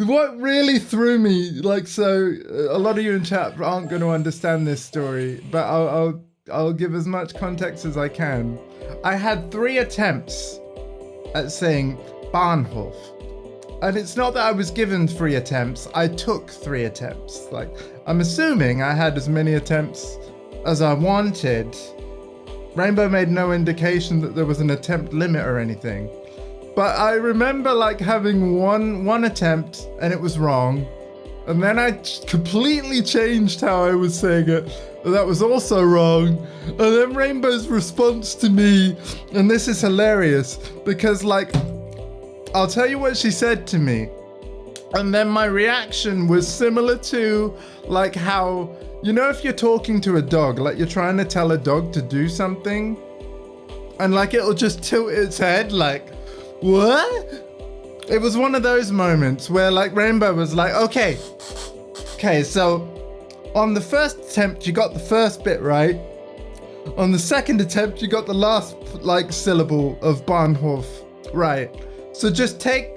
What really threw me, like, so a lot of you in chat aren't going to understand this story, but I'll give as much context as I can. I had 3 attempts at saying Bahnhof, and it's not that I was given 3 attempts. I took 3 attempts. Like, I'm assuming I had as many attempts as I wanted. Rainbow made no indication that there was an attempt limit or anything. But I remember like having one attempt and it was wrong. And then I completely changed how I was saying it. And that was also wrong. And then Rainbow's response to me, and this is hilarious because like, I'll tell you what she said to me. And then my reaction was similar to like how, you know, if you're talking to a dog, like you're trying to tell a dog to do something and like it'll just tilt its head like, what? It was one of those moments where like Rainbow was like, okay, so on the first attempt, you got the first bit right. On the second attempt, you got the last like syllable of Bahnhof right. So just take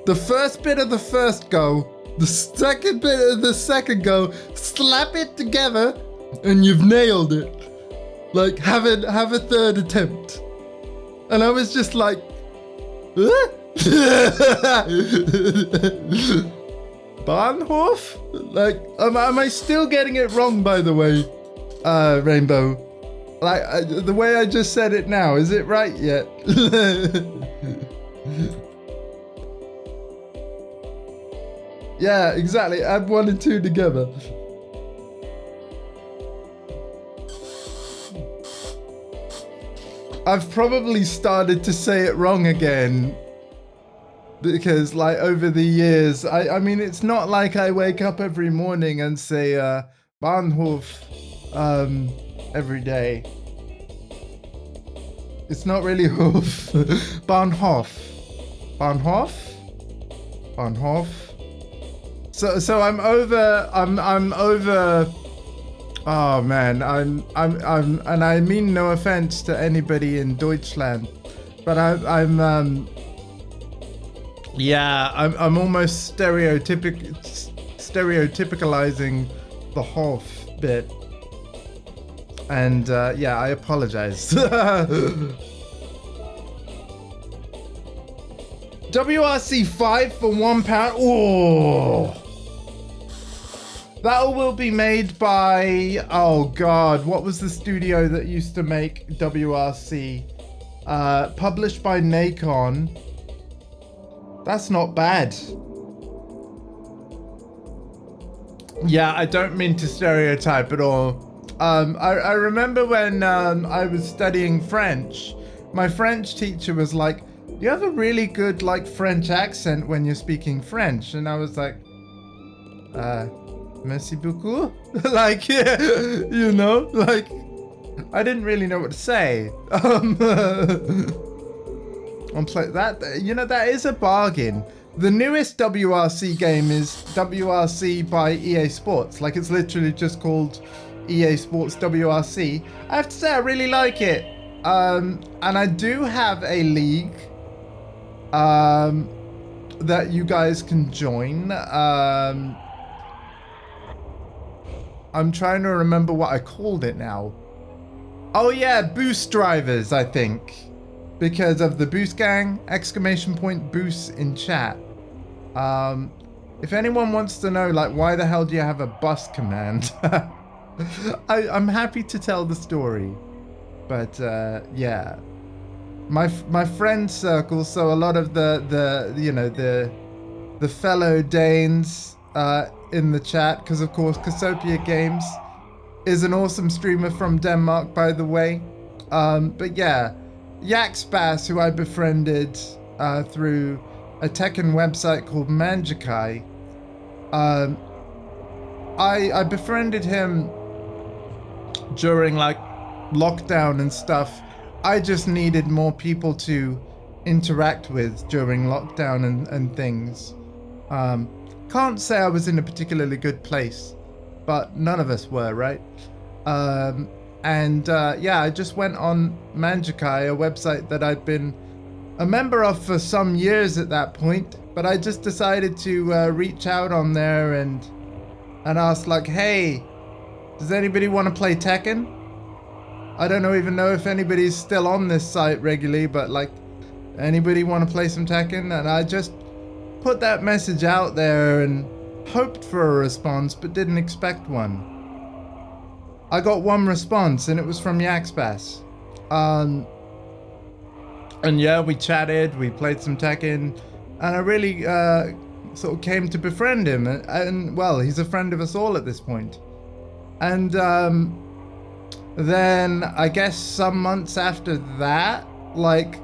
the first bit of the first go, the second bit of the second go, slap it together, and you've nailed it. Like have a third attempt. And I was just like, Bahnhof? Like, am I still getting it wrong, by the way, Rainbow? Like, the way I just said it now, is it right yet? Yeah, exactly. Add 1 and 2 together. I've probably started to say it wrong again because like over the years, I mean, it's not like I wake up every morning and say Bahnhof every day. It's not really hoof. Bahnhof. So I'm over. Oh man, I'm and I mean no offense to anybody in Deutschland, but I'm almost stereotypicalizing the Hof bit, and yeah, I apologize. WRC 5 for £1. Oh. That will be made by, oh god, what was the studio that used to make WRC? Published by Nacon. That's not bad. Yeah, I don't mean to stereotype at all. I remember when I was studying French, my French teacher was like, you have a really good like French accent when you're speaking French. And I was like, merci beaucoup. Like, yeah, you know, like, I didn't really know what to say. That, you know, that is a bargain. The newest WRC game is WRC by EA Sports. Like, it's literally just called EA Sports WRC. I have to say, I really like it. And I do have a league that you guys can join. I'm trying to remember what I called it now. Oh yeah, Boost Drivers, I think. Because of the Boost Gang, ! Boost in chat. If anyone wants to know, like, why the hell do you have a bus command? I'm happy to tell the story. But, yeah. My friend circle, so a lot of the fellow Danes, in the chat, because of course Casopia Games is an awesome streamer from Denmark, by the way. But yeah, Yaxbass, who I befriended through a Tekken website called Manjikai, Um, I befriended him during like lockdown and stuff. I just needed more people to interact with during lockdown and things. Can't say I was in a particularly good place, but none of us were, right? Yeah, I just went on Manjikai, a website that I'd been a member of for some years at that point, but I just decided to reach out on there and ask like, hey, does anybody want to play Tekken? I don't even know if anybody's still on this site regularly, but like, anybody want to play some Tekken? And I just put that message out there and hoped for a response, but didn't expect one. I got one response, and it was from Yaxbass. And yeah, we chatted, we played some Tekken, and I really sort of came to befriend him. And well, he's a friend of us all at this point. And then I guess some months after that, like,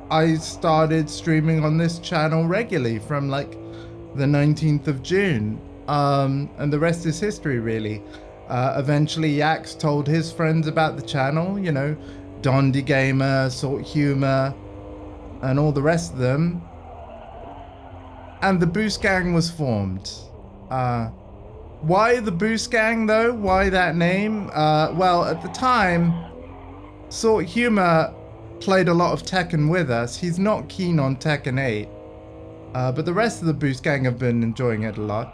I started streaming on this channel regularly from like the 19th of June. And the rest is history, really. Eventually, Yax told his friends about the channel, you know, Dondi Gamer, Sort Humor, and all the rest of them. And the Boost Gang was formed. Why the Boost Gang, though? Why that name? Well, at the time, Sort Humor played a lot of Tekken with us. He's not keen on Tekken 8. But the rest of the Boost Gang have been enjoying it a lot.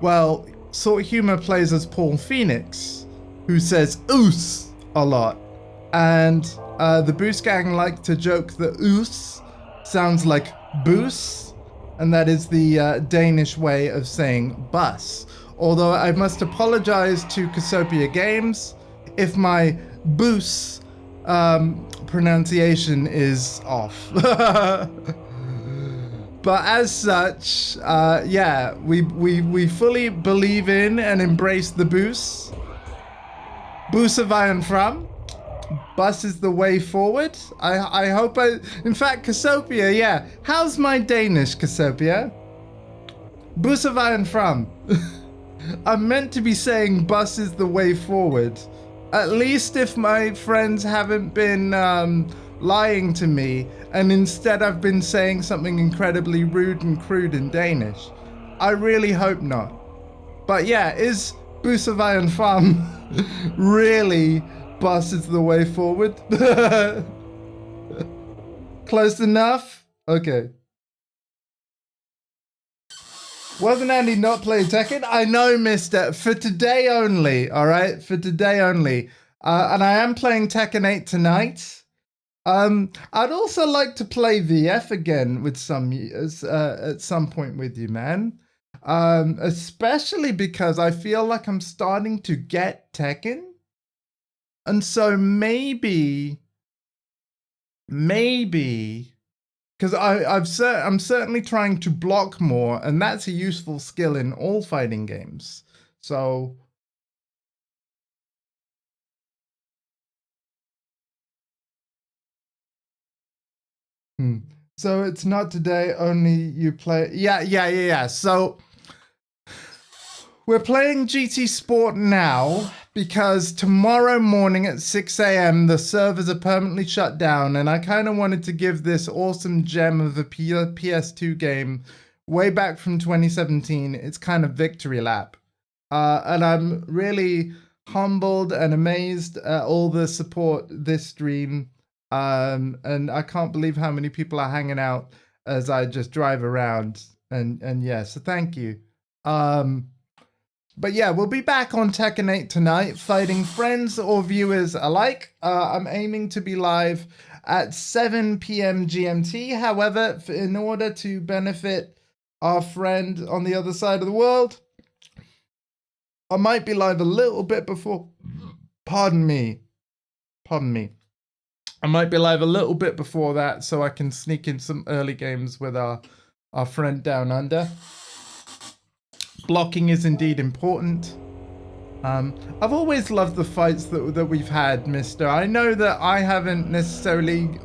Well, Sort Humor plays as Paul Phoenix, who says oos a lot. And the Boost Gang like to joke that oos sounds like boos, and that is the Danish way of saying bus. Although I must apologize to Casopia Games if my boos pronunciation is off. But as such, yeah, we fully believe in and embrace the boos. Boos of Iron From. Bus is the way forward. I hope in fact, Casopia, yeah. How's my Danish, Casopia? Boos of Iron From. I'm meant to be saying bus is the way forward. At least if my friends haven't been lying to me, and instead I've been saying something incredibly rude and crude in Danish. I really hope not. But yeah, is Boos of Iron Farm really bus is the way forward? Close enough? Okay. Wasn't Andy not playing Tekken? I know, mister. For today only, all right? For today only. And I am playing Tekken 8 tonight. I'd also like to play VF again with at some point with you, man. Especially because I feel like I'm starting to get Tekken. And so maybe, because I'm certainly trying to block more, and that's a useful skill in all fighting games. So so it's not today, only you play. Yeah. So we're playing GT Sport now because tomorrow morning at 6 a.m. the servers are permanently shut down, and I kind of wanted to give this awesome gem of a PS2 game way back from 2017. It's kind of victory lap. And I'm really humbled and amazed at all the support this stream. And I can't believe how many people are hanging out as I just drive around. And yeah, so thank you. But yeah, we'll be back on Tekken 8 tonight, fighting friends or viewers alike. I'm aiming to be live at 7 p.m. GMT. However, in order to benefit our friend on the other side of the world, I might be live a little bit before. Pardon me. I might be live a little bit before that so I can sneak in some early games with our friend down under. Blocking is indeed important. I've always loved the fights that we've had, mister. I know that I haven't necessarily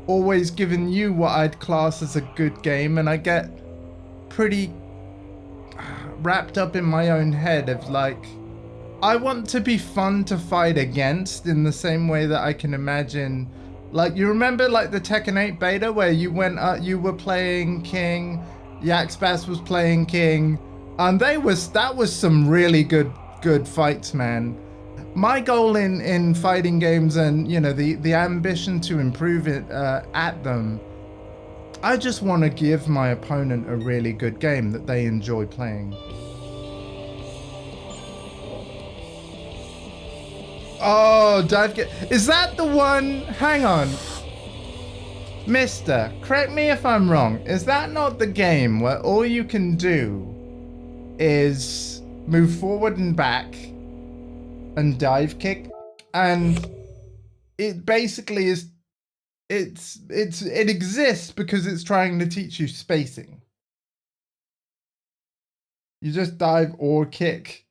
always given you what I'd class as a good game, and I get pretty wrapped up in my own head of like, I want to be fun to fight against in the same way that I can imagine, like, you remember like the Tekken 8 beta where you went you were playing King, Yaxbass was playing King, and that was some really good fights, man. My goal in fighting games, and you know, the ambition to improve it at them, I just want to give my opponent a really good game that they enjoy playing. Oh, is that the one? Hang on. Mister, correct me if I'm wrong. Is that not the game where all you can do is move forward and back and dive kick? And it basically is, it exists because it's trying to teach you spacing. You just dive or kick.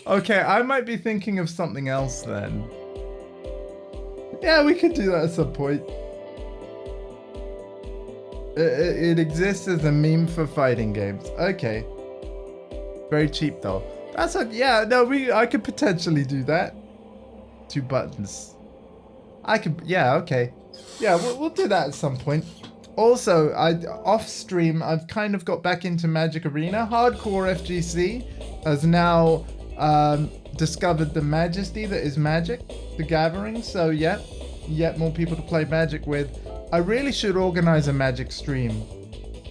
Okay, I might be thinking of something else then. Yeah, we could do that at some point. It exists as a meme for fighting games. Okay. Very cheap though. That's a, yeah, no, I could potentially do that. 2 buttons. I could, yeah, okay. Yeah, we'll do that at some point. Also, off stream, I've kind of got back into Magic Arena. Hardcore FGC has now discovered the majesty that is Magic, the Gathering. So yeah, yet more people to play Magic with. I really should organize a Magic stream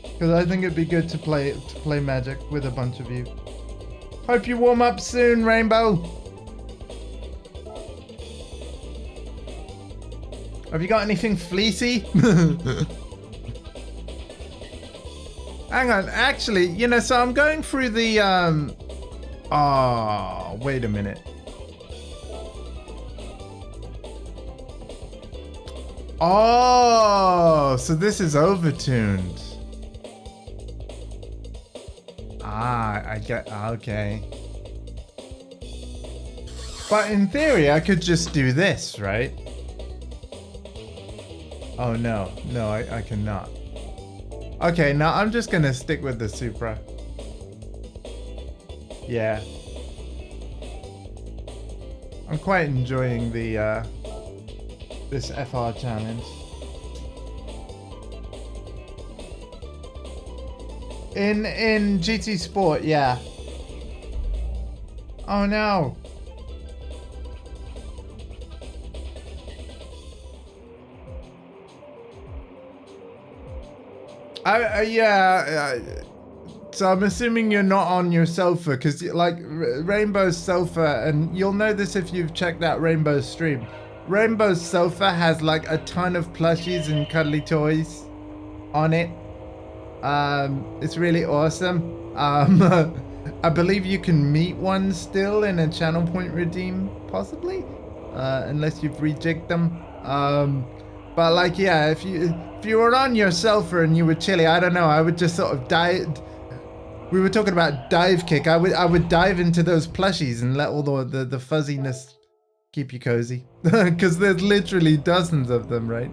because I think it'd be good to play Magic with a bunch of you. Hope you warm up soon, Rainbow. Have you got anything fleecy? Hang on, actually, you know, so I'm going through the, oh, wait a minute. Oh, so this is overtuned. Ah, I get, okay. But in theory, I could just do this, right? Oh no, no, I cannot. Okay, now I'm just gonna stick with the Supra. Yeah. I'm quite enjoying the this FR challenge. In GT Sport, yeah. Oh no. Yeah. So I'm assuming you're not on your sofa, because like Rainbow's sofa, and you'll know this if you've checked out Rainbow's stream. Rainbow's sofa has like a ton of plushies and cuddly toys on it. It's really awesome. I believe you can meet one still in a channel point redeem, possibly, unless you've rejigged them. But like, yeah, if you were on your sofa and you were chilly, I don't know, I would just sort of dive. We were talking about dive kick. I would dive into those plushies and let all the fuzziness keep you cozy, because there's literally dozens of them, right?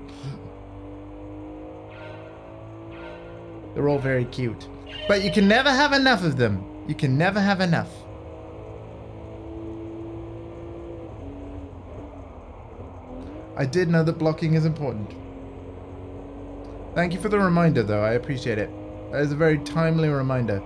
They're all very cute, but you can never have enough of them. You can never have enough. I did know that blocking is important. Thank you for the reminder, though. I appreciate it. That is a very timely reminder.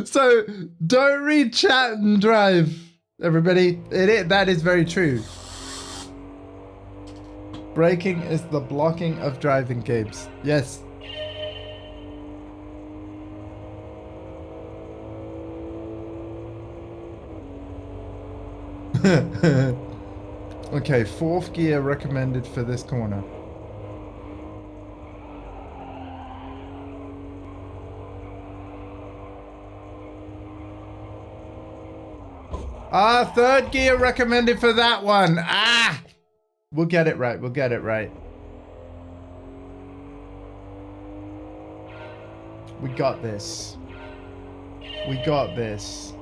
So don't read chat and drive, everybody. That is very true. Braking is the blocking of driving games. Yes. Okay, 4th gear recommended for this corner. Ah, 3rd gear recommended for that one. Ah! We'll get it right. We'll get it right. We got this. We got this.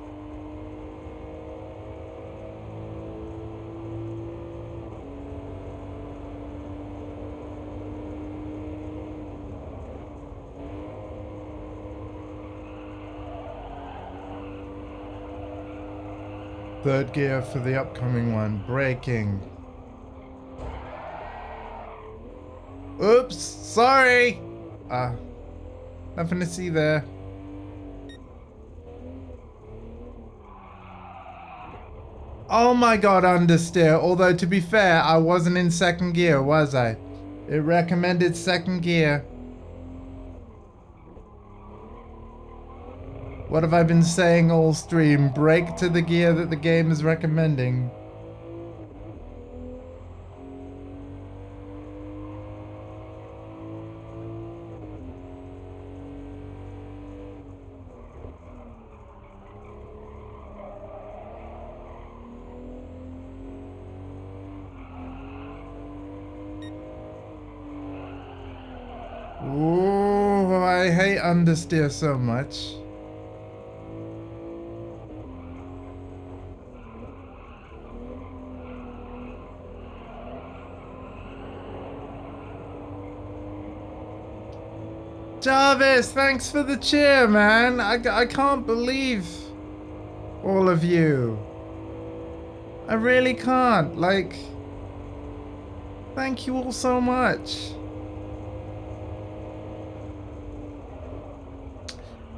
Third gear for the upcoming one. Braking. Oops, sorry. Nothing to see there. Oh my god, understeer. Although to be fair, I wasn't in second gear, was I? It recommended second gear. What have I been saying all stream? Brake to the gear that the game is recommending. Ooh, I hate understeer so much. Jarvis, thanks for the cheer, man. I can't believe all of you. I really can't. Like, thank you all so much.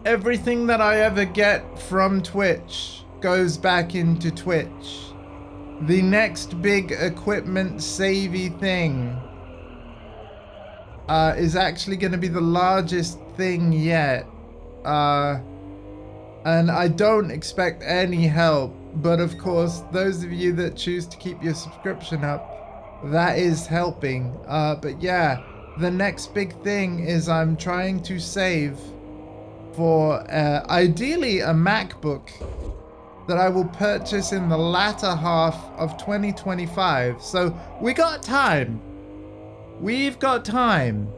Everything that I ever get from Twitch goes back into Twitch. The next big equipment savvy thing is actually going to be the largest thing yet. And I don't expect any help. But of course, those of you that choose to keep your subscription up, that is helping. But yeah, the next big thing is I'm trying to save for ideally a MacBook that I will purchase in the latter half of 2025. So we got time. We've got time.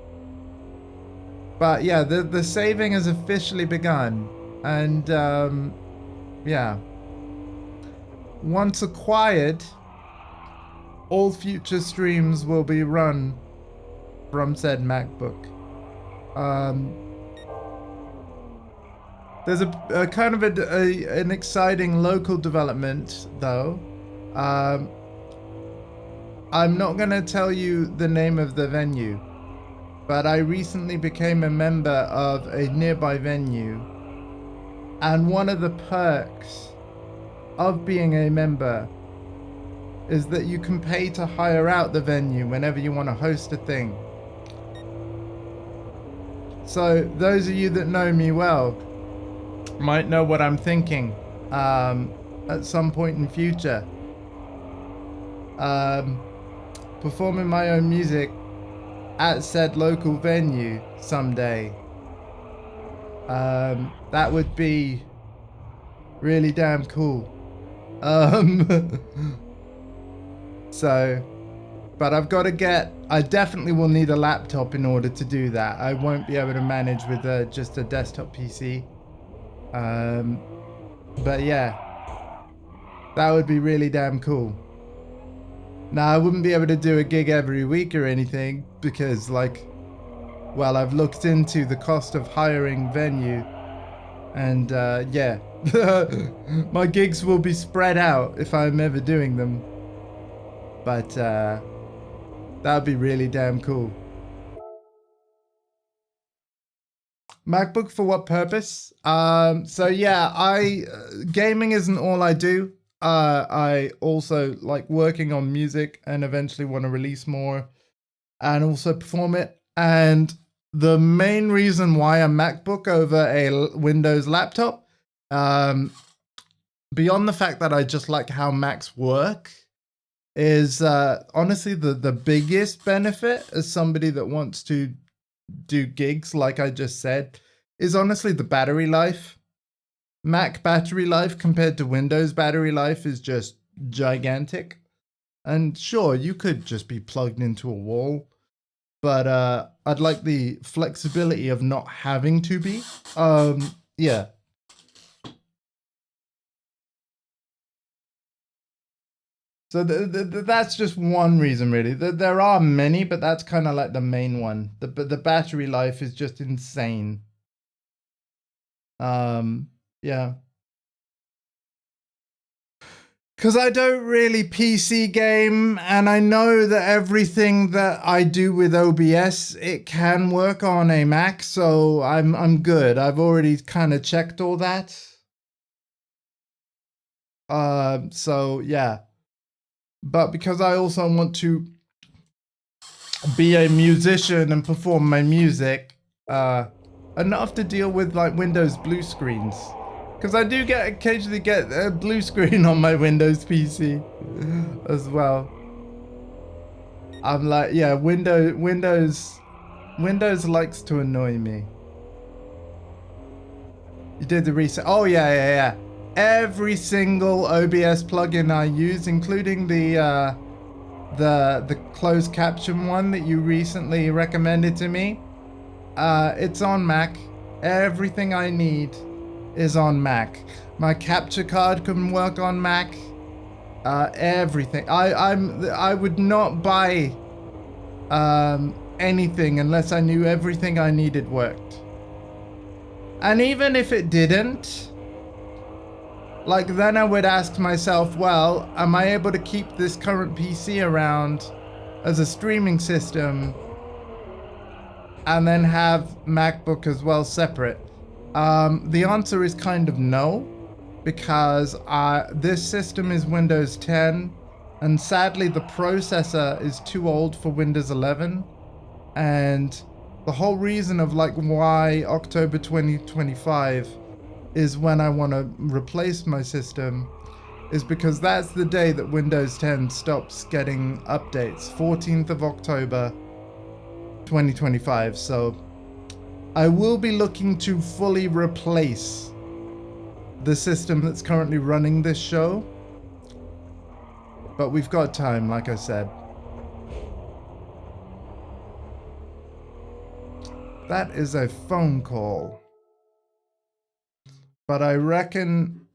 But yeah, the saving has officially begun. And yeah. Once acquired, all future streams will be run from said MacBook. There's a kind of an exciting local development, though. I'm not going to tell you the name of the venue, but I recently became a member of a nearby venue, and one of the perks of being a member is that you can pay to hire out the venue whenever you want to host a thing. So those of you that know me well might know what I'm thinking at some point in future. Performing my own music at said local venue someday. That would be really damn cool. So, but I've got to I definitely will need a laptop in order to do that. I won't be able to manage with just a desktop PC. But yeah, that would be really damn cool. Now, I wouldn't be able to do a gig every week or anything because, like, well, I've looked into the cost of hiring venue, and yeah, my gigs will be spread out if I'm ever doing them. But that would be really damn cool. MacBook for what purpose? So yeah, gaming isn't all I do. I also like working on music and eventually want to release more and also perform it. And the main reason why a MacBook over a Windows laptop, beyond the fact that I just like how Macs work, is honestly the biggest benefit as somebody that wants to do gigs, like I just said, is honestly the battery life. Mac battery life compared to Windows battery life is just gigantic. And sure, you could just be plugged into a wall, but I'd like the flexibility of not having to be. Yeah. So that's just one reason, really. There are many, but that's kind of like the main one. The battery life is just insane. Yeah. Because I don't really PC game, and I know that everything that I do with OBS, it can work on a Mac, so I'm good. I've already kind of checked all that. So yeah. But because I also want to be a musician and perform my music, enough to deal with like Windows blue screens. Because I do occasionally get a blue screen on my Windows PC as well. I'm like, yeah, Windows likes to annoy me. You did the reset. Oh yeah. Every single OBS plugin I use, including the closed caption one that you recently recommended to me, it's on Mac. Everything I need is on Mac. My capture card can work on Mac. Everything. I would not buy anything unless I knew everything I needed worked. And even if it didn't, like then I would ask myself, well, am I able to keep this current PC around as a streaming system and then have MacBook as well separate? The answer is kind of no, because this system is Windows 10, and sadly the processor is too old for Windows 11. And the whole reason of like why October 2025 is when I want to replace my system is because that's the day that Windows 10 stops getting updates, 14th of October 2025. So I will be looking to fully replace the system that's currently running this show, but we've got time, like I said. That is a phone call, but I reckon,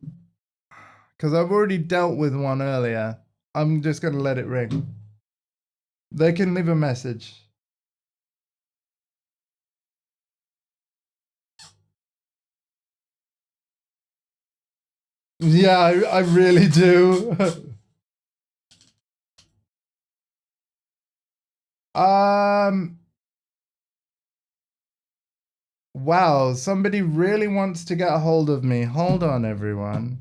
because I've already dealt with one earlier, I'm just going to let it ring. They can leave a message. Yeah, I really do. um, wow, somebody really wants to get a hold of me. Hold on, everyone.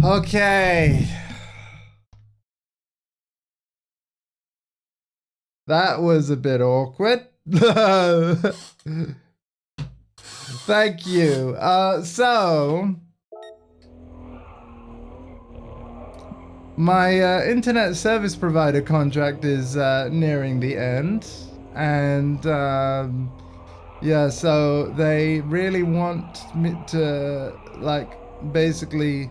Okay. That was a bit awkward. Thank you. So my internet service provider contract is nearing the end, and yeah, so they really want me to like basically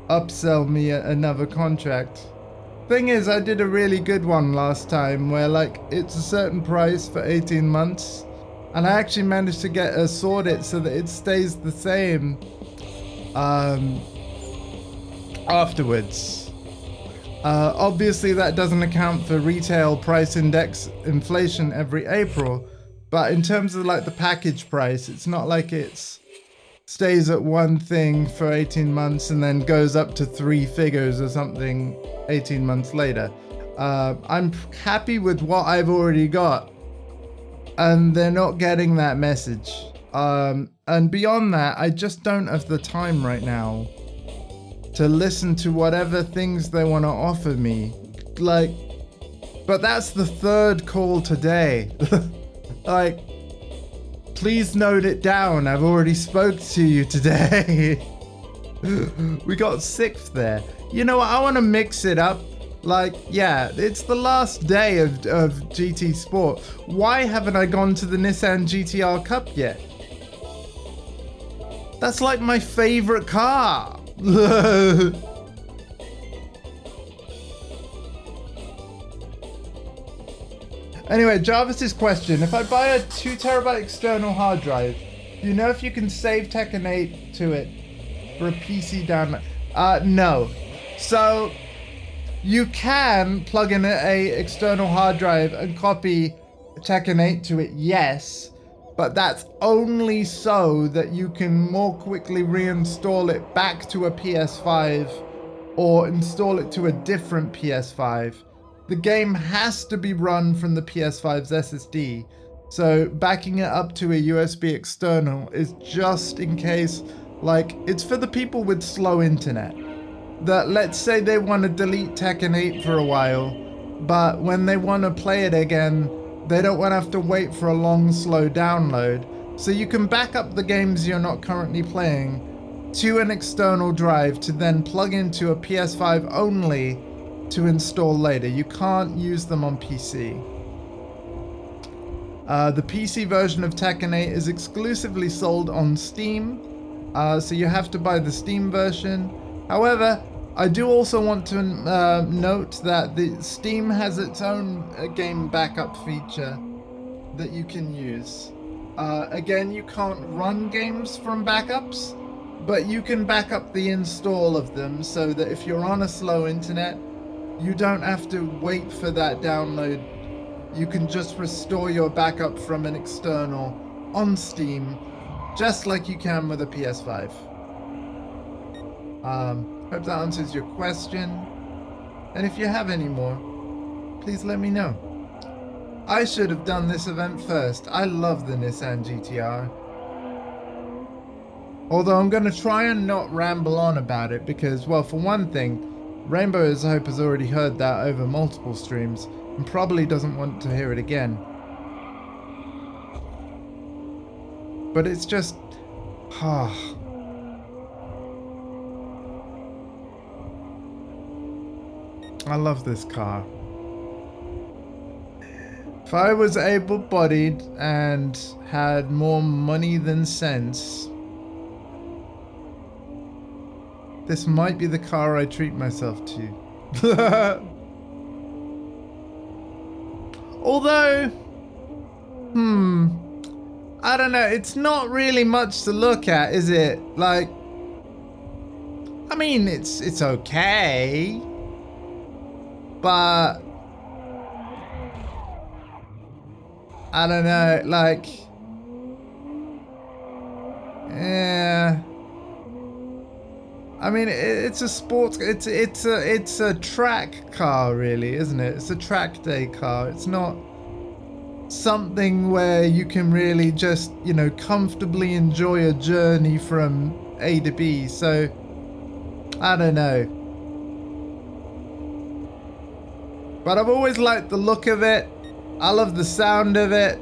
upsell me another contract. Thing is, I did a really good one last time where like it's a certain price for 18 months, and I actually managed to get sort it so that it stays the same afterwards. Obviously that doesn't account for retail price index inflation every April, but in terms of like the package price, it's not like it's stays at one thing for 18 months and then goes up to 3 figures or something 18 months later. I'm happy with what I've already got, and they're not getting that message. And beyond that, I just don't have the time right now to listen to whatever things they want to offer me. Like, but that's the 3rd call today. Like, please note it down. I've already spoke to you today. We got 6th there. You know what? I want to mix it up. Like, yeah, it's the last day of GT Sport. Why haven't I gone to the Nissan GTR Cup yet? That's like my favorite car. Anyway, Jarvis's question: if I buy a 2 terabyte external hard drive, do you know if you can save Tekken 8 to it for a PC download? No. So you can plug in a external hard drive and copy Tekken 8 to it, yes, but that's only so that you can more quickly reinstall it back to a PS5 or install it to a different PS5. The game has to be run from the PS5's SSD, so backing it up to a USB external is just in case, like, it's for the people with slow internet. That, let's say they want to delete Tekken 8 for a while, but when they want to play it again, they don't want to have to wait for a long, slow download. So you can back up the games you're not currently playing to an external drive to then plug into a PS5 only to install later. You can't use them on PC. The PC version of Tekken 8 is exclusively sold on Steam, so you have to buy the Steam version. However, I do also want to note that the Steam has its own game backup feature that you can use. Again, you can't run games from backups, but you can back up the install of them so that if you're on a slow internet, you don't have to wait for that download. You can just restore your backup from an external on Steam, just like you can with a PS5. Hope that answers your question. And if you have any more, please let me know. I should have done this event first. I love the Nissan GTR. Although I'm going to try and not ramble on about it because, well, for one thing, Rainbow as Hope has already heard that over multiple streams and probably doesn't want to hear it again. But it's just... I love this car. If I was able-bodied and had more money than sense, this might be the car I treat myself to. Although, I don't know, it's not really much to look at, is it? Like, I mean, it's okay, but I don't know, like, yeah. I mean, it's a sports. It's a track car, really, isn't it? It's a track day car. It's not something where you can really just, you know, comfortably enjoy a journey from A to B. So I don't know. But I've always liked the look of it. I love the sound of it.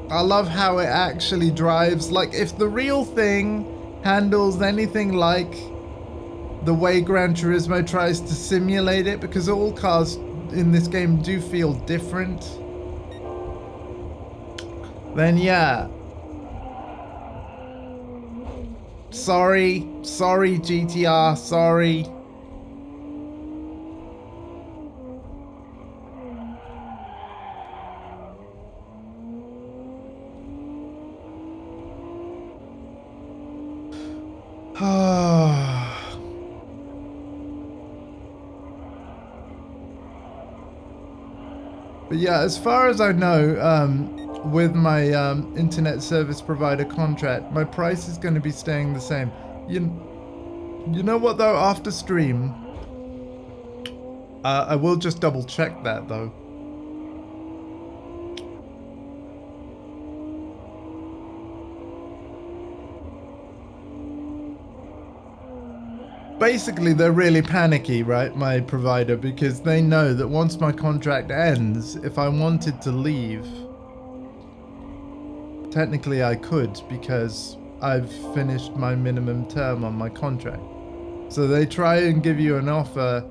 I love how it actually drives. Like, if the real thing handles anything like the way Gran Turismo tries to simulate it, because all cars in this game do feel different, then yeah. Sorry GTR, sorry. But yeah, as far as I know, with my internet service provider contract, my price is going to be staying the same. You know what though? After stream, I will just double check that though. Basically, they're really panicky, right, my provider, because they know that once my contract ends, if I wanted to leave, technically I could, because I've finished my minimum term on my contract. So they try and give you an offer,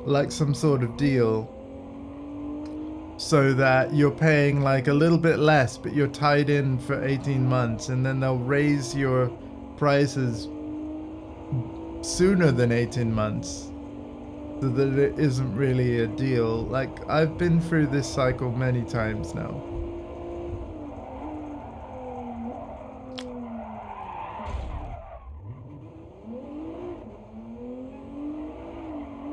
like some sort of deal, so that you're paying like a little bit less, but you're tied in for 18 months, and then they'll raise your prices sooner than 18 months, so that it isn't really a deal. Like, I've been through this cycle many times now.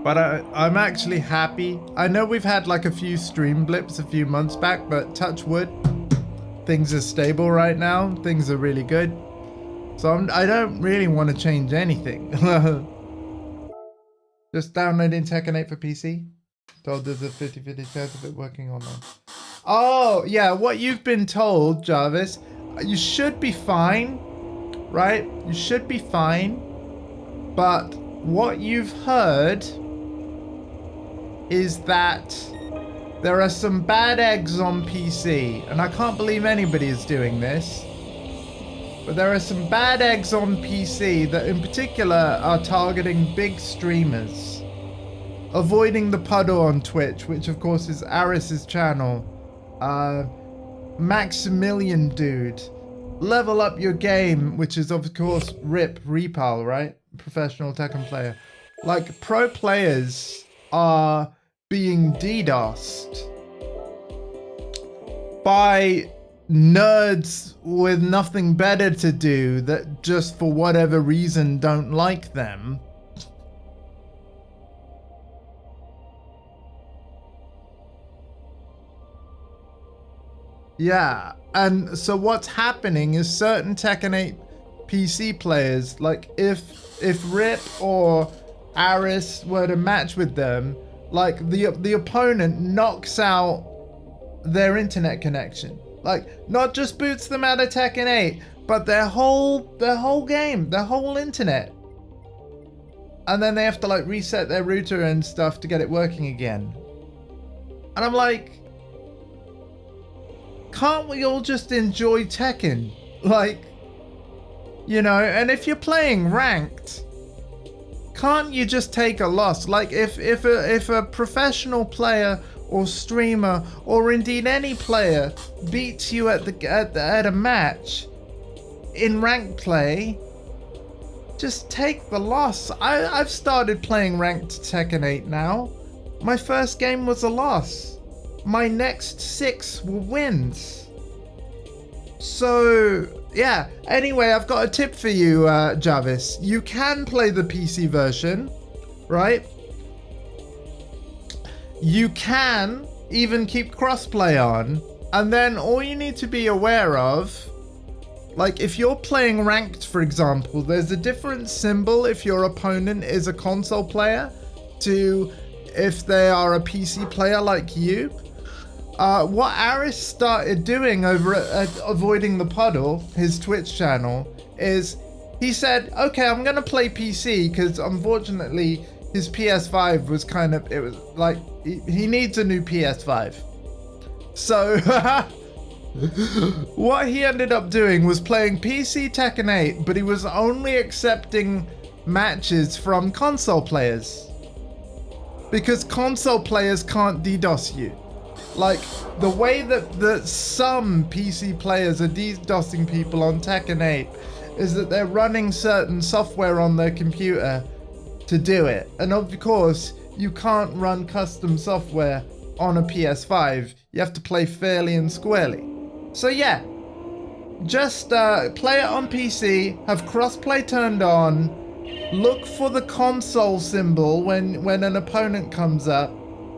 But I'm actually happy. I know we've had like a few stream blips a few months back, but touch wood, things are stable right now. Things are really good. So I don't really want to change anything. Just downloading Tekken 8 for PC. Told there's a 50-50 chance of it working on that. Oh, yeah, what you've been told, Jarvis, you should be fine, right? You should be fine. But what you've heard is that there are some bad eggs on PC. And I can't believe anybody is doing this. But there are some bad eggs on PC that in particular are targeting big streamers. Avoiding the puddle on Twitch, which of course is Aris's channel. Maximilian Dude. Level Up Your Game, which is of course Rip Repal, right? Professional Tekken player. Like, pro players are being DDoSed by nerds with nothing better to do that just for whatever reason don't like them. Yeah, and so what's happening is certain Tekken 8 PC players, like if Rip or Aris were to match with them, like the opponent knocks out their internet connection. Like, not just boots them out of Tekken 8, but their whole game, their whole internet. And then they have to like reset their router and stuff to get it working again. And I'm like, can't we all just enjoy Tekken? Like, you know, and if you're playing ranked, can't you just take a loss? Like, if a professional player or streamer, or indeed any player, beats you at a match in ranked play, just take the loss. I've started playing ranked Tekken 8 now. My first game was a loss. My next 6 were wins. So yeah. Anyway, I've got a tip for you, Jarvis. You can play the PC version, right? You can even keep crossplay on, and then all you need to be aware of, like if you're playing ranked, for example, there's a different symbol if your opponent is a console player to if they are a PC player like you. What Aris started doing over at Avoiding the Puddle, his Twitch channel, is he said, okay, I'm going to play PC because unfortunately his PS5 was kind of, it was like, he needs a new PS5. So what he ended up doing was playing PC Tekken 8, but he was only accepting matches from console players. Because console players can't DDoS you. Like, the way that some PC players are DDoSing people on Tekken 8 is that they're running certain software on their computer to do it. And of course, you can't run custom software on a PS5. You have to play fairly and squarely. So yeah, just play it on PC, have crossplay turned on, look for the console symbol when an opponent comes up,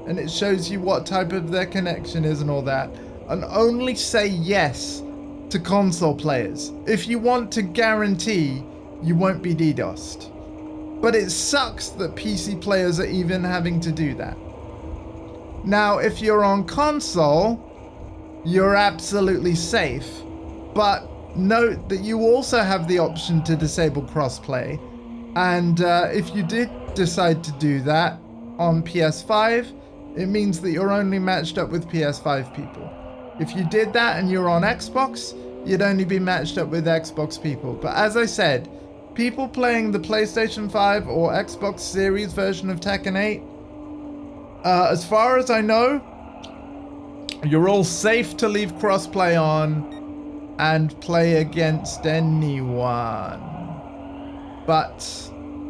and it shows you what type of their connection is and all that, and only say yes to console players if you want to guarantee you won't be DDoSed. But it sucks that PC players are even having to do that. Now, if you're on console, you're absolutely safe, but note that you also have the option to disable crossplay, and if you did decide to do that on PS5, it means that you're only matched up with PS5 people. If you did that and you're on Xbox, you'd only be matched up with Xbox people. But as I said, people playing the PlayStation 5 or Xbox Series version of Tekken 8, as far as I know, you're all safe to leave crossplay on and play against anyone. But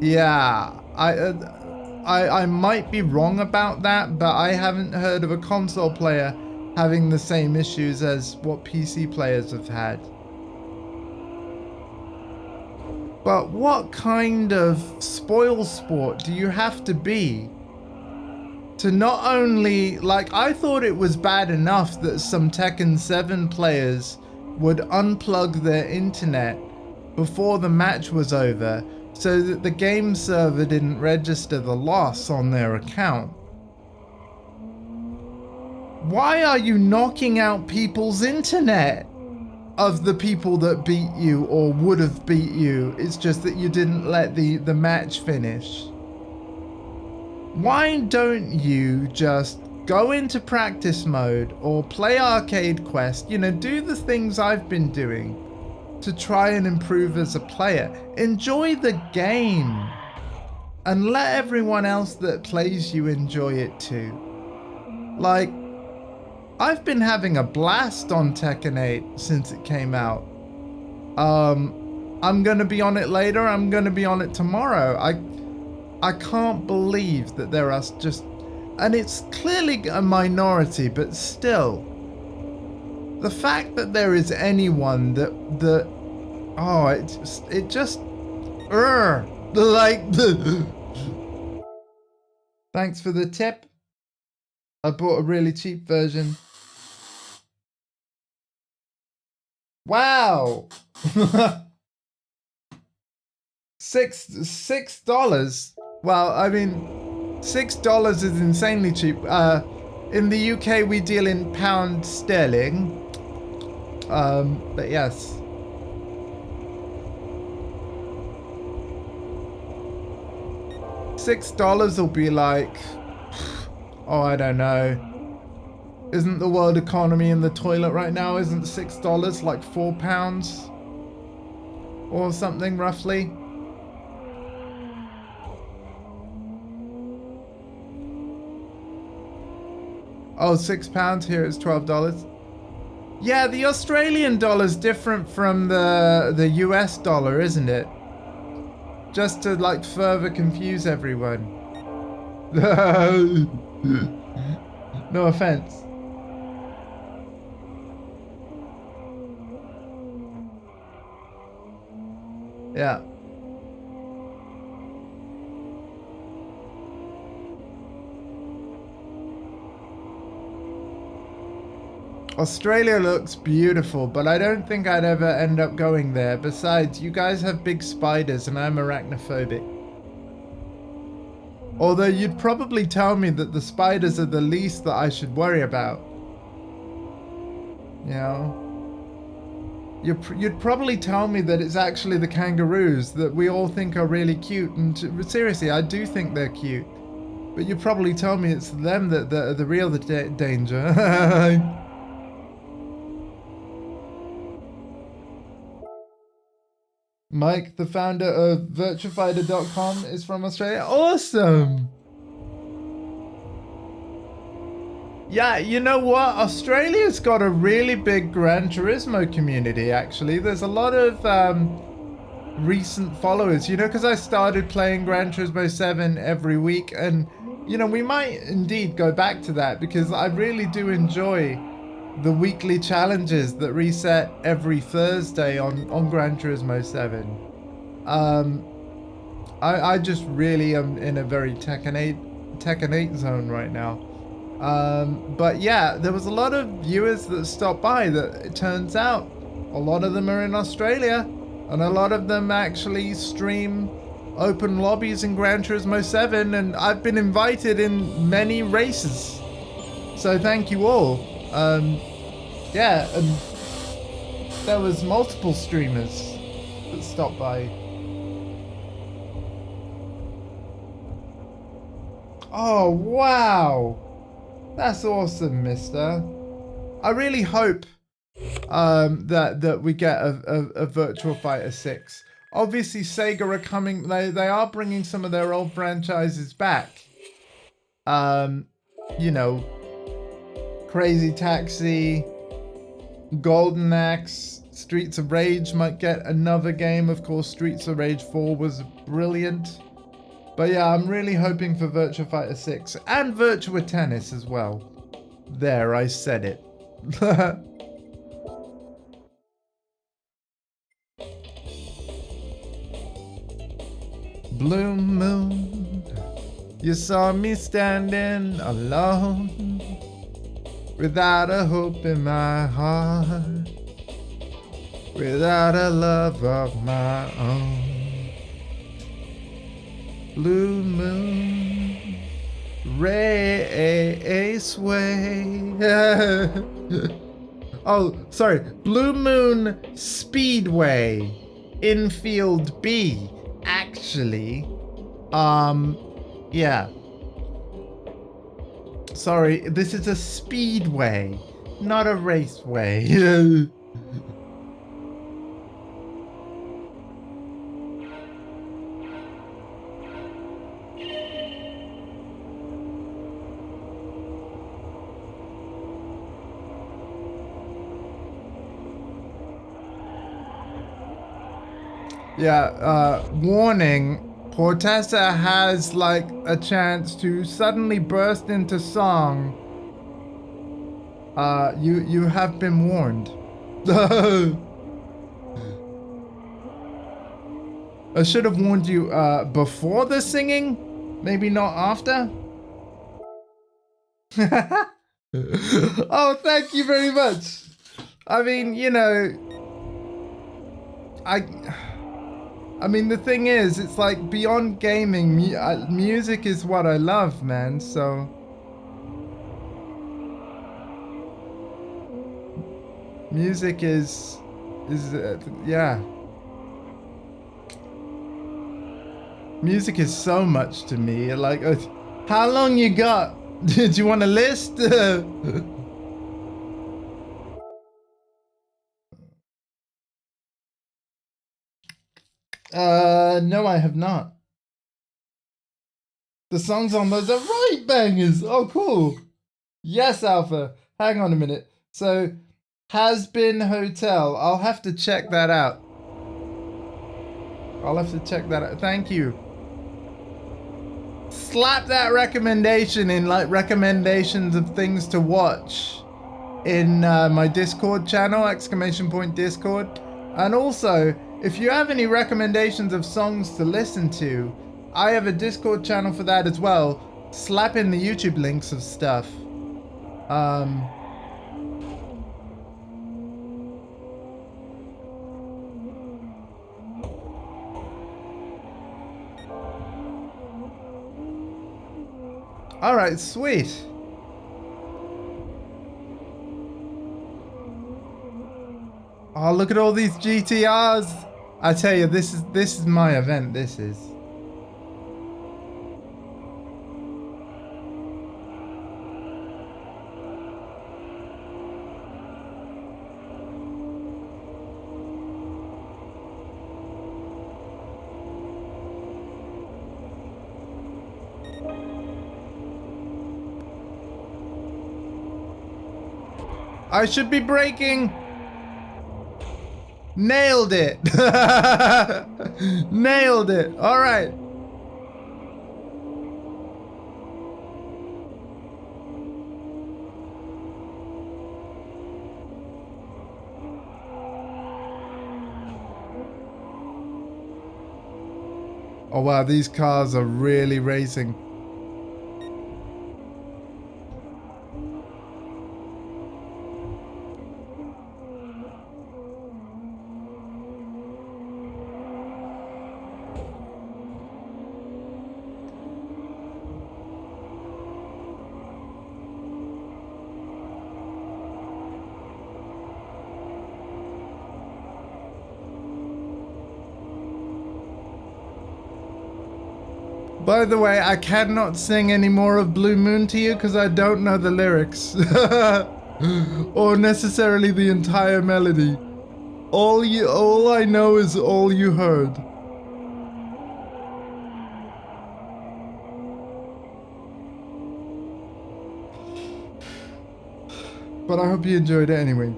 yeah, I might be wrong about that, but I haven't heard of a console player having the same issues as what PC players have had. But what kind of spoil sport do you have to be to not only, like, I thought it was bad enough that some Tekken 7 players would unplug their internet before the match was over so that the game server didn't register the loss on their account. Why are you knocking out people's internet of the people that beat you or would have beat you? It's just that you didn't let the match finish. Why don't you just go into practice mode or play Arcade Quest, you know, do the things I've been doing to try and improve as a player. Enjoy the game and let everyone else that plays you enjoy it too. Like, I've been having a blast on Tekken 8 since it came out. I'm gonna be on it later, I'm gonna be on it tomorrow. I can't believe that there are just, and it's clearly a minority, but still, the fact that there is anyone that oh, it just like thanks for the tip. I bought a really cheap version. Wow. $6. Well, I mean, $6 is insanely cheap. In the UK, we deal in pound sterling. But yes. $6 will be like, oh, I don't know. Isn't the world economy in the toilet right now? Isn't $6 like £4 or something roughly? Oh, £6 here it's $12. Yeah, the Australian dollar's different from the US dollar, isn't it? Just to like further confuse everyone. No offense. Yeah. Australia looks beautiful, but I don't think I'd ever end up going there. Besides, you guys have big spiders and I'm arachnophobic. Although you'd probably tell me that the spiders are the least that I should worry about. You know? you'd probably tell me that it's actually the kangaroos that we all think are really cute, and seriously, I do think they're cute. But you'd probably tell me it's them that are the real danger. Mike, the founder of virtuafighter.com, is from Australia. Awesome! Yeah, you know what? Australia's got a really big Gran Turismo community, actually. There's a lot of recent followers, you know, because I started playing Gran Turismo 7 every week, and, you know, we might indeed go back to that, because I really do enjoy the weekly challenges that reset every Thursday on Gran Turismo 7. I just really am in a very Tekken 8 zone right now. But yeah, there was a lot of viewers that stopped by that it turns out a lot of them are in Australia, and a lot of them actually stream open lobbies in Gran Turismo 7, and I've been invited in many races. So thank you all. Yeah, and there was multiple streamers that stopped by. Oh, wow. That's awesome, mister. I really hope that we get a Virtua Fighter 6. Obviously, Sega are coming. They are bringing some of their old franchises back. You know, Crazy Taxi, Golden Axe, Streets of Rage might get another game. Of course, Streets of Rage 4 was brilliant. But yeah, I'm really hoping for Virtua Fighter 6 and Virtua Tennis as well. There, I said it. Blue moon, you saw me standing alone, without a hope in my heart, without a love of my own. Blue moon, raceway. Oh, sorry. Blue Moon Speedway, Infield B. Actually, yeah. Sorry, this is a speedway, not a raceway. Yeah, warning. Portessa has like a chance to suddenly burst into song. You have been warned. I should have warned you before the singing, maybe not after. Oh, thank you very much. I mean, you know, I mean, the thing is, it's like beyond gaming, music is what I love, man, so. Music is yeah. Music is so much to me, like, how long you got? Did you want a list? No, I have not. The songs on those are right bangers. Oh, cool. Yes, Alpha. Hang on a minute. So, Has Been Hotel. I'll have to check that out. Thank you. Slap that recommendation in, like, recommendations of things to watch in my Discord channel, !Discord. And also, if you have any recommendations of songs to listen to, I have a Discord channel for that as well. Slap in the YouTube links of stuff. All right, sweet. Oh, look at all these GTRs. I tell you, this is my event. This is. I should be braking. Nailed it. Nailed it. All right. Oh wow, these cars are really racing. By the way, I cannot sing any more of Blue Moon to you because I don't know the lyrics. Or necessarily the entire melody. All I know is all you heard. But I hope you enjoyed it anyway.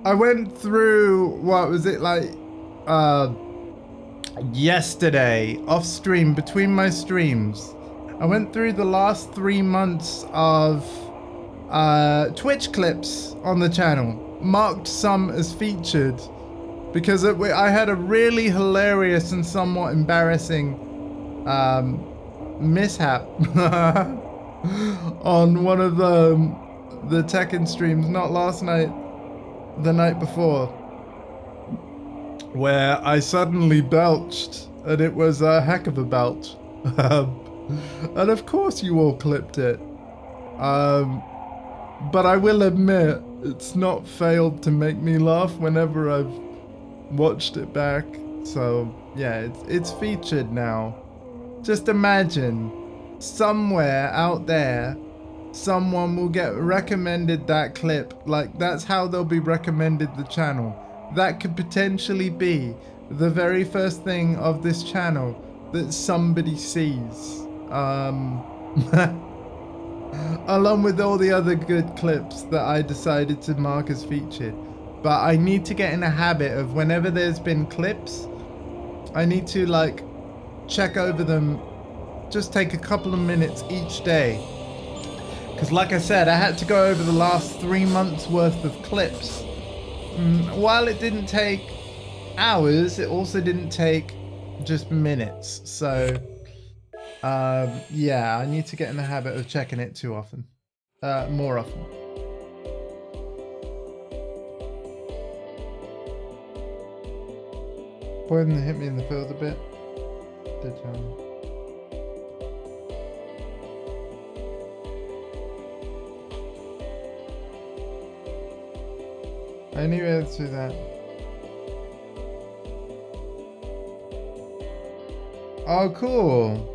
I went through, what was it, like, yesterday, off stream, between my streams. I went through the last 3 months of Twitch clips on the channel, marked some as featured, because I had a really hilarious and somewhat embarrassing mishap on one of the Tekken streams, not last night, the night before, where I suddenly belched, and it was a heck of a belch. And of course you all clipped it. But I will admit, it's not failed to make me laugh whenever I've watched it back. So yeah, it's featured now. Just imagine, somewhere out there, someone will get recommended that clip. Like, that's how they'll be recommended the channel. That could potentially be the very first thing of this channel that somebody sees. Along with all the other good clips that I decided to mark as featured. But I need to get in a habit of, whenever there's been clips, I need to, like, check over them, just take a couple of minutes each day. Because like I said, I had to go over the last 3 months worth of clips. While it didn't take hours, it also didn't take just minutes. So, yeah, I need to get in the habit of checking it too often. More often. Boy, didn't hit me in the field a bit. Did you? I knew I had to do that. Oh, cool.